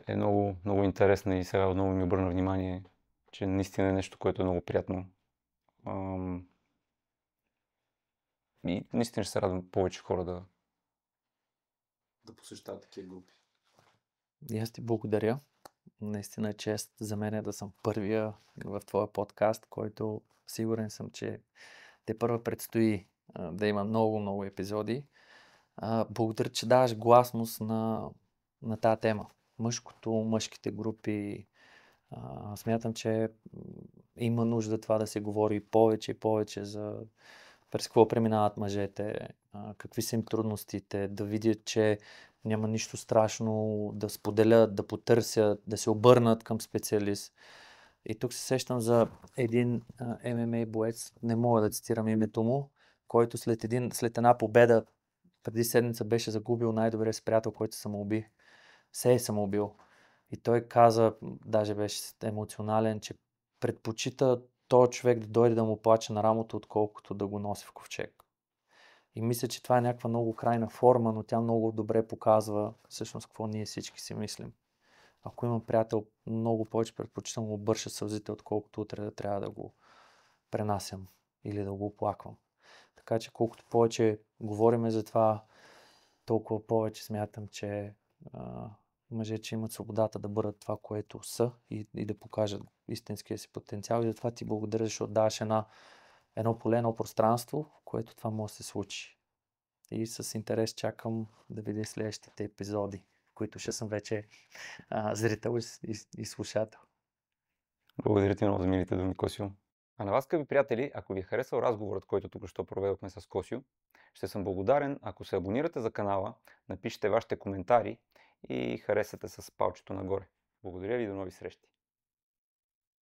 е много, много интересна и сега отново ми обърна внимание, че наистина е нещо, което е много приятно. И наистина ще се радвам повече хора да посещават такива групи. И аз ти благодаря. Наистина е чест за мен да съм първия в твоя подкаст, който сигурен съм, че те първо предстои да има много, много епизоди. Благодаря, че даваш гласност на тази тема. Мъжките групи. Смятам, че има нужда това да се говори повече и повече за през какво преминават мъжете, какви са им трудностите, да видят, че няма нищо страшно, да споделят, да потърсят, да се обърнат към специалист. И тук се сещам за един ММА боец, не мога да цитирам името му, който след една победа преди седмица беше загубил най-добрия си приятел, който се самоуби. Се е самоубил. И той каза, даже беше емоционален, че предпочита този човек да дойде да му плаче на рамото, отколкото да го носи в ковчег. И мисля, че това е някаква много крайна форма, но тя много добре показва всъщност какво ние всички си мислим. Ако имам приятел, много повече предпочитам да му бърша сълзите, отколкото утре да трябва да го пренасям или да го оплаквам. Така че колкото повече говориме за това, толкова повече смятам, че мъже, че имат свободата да бъдат това, което са и да покажат истинския си потенциал. И затова ти благодаря, защото даваш едно поле, едно пространство, в което това може да се случи. И с интерес чакам да видя следващите епизоди, в които ще съм вече зрител и слушател. Благодаря ти много за милите думи, Косио. А на вас, скъпи приятели, ако ви е харесал разговорът, който тук що проведохме с Косио, ще съм благодарен, ако се абонирате за канала, напишете вашите коментари и харесате с палчето нагоре. Благодаря ви и до нови срещи!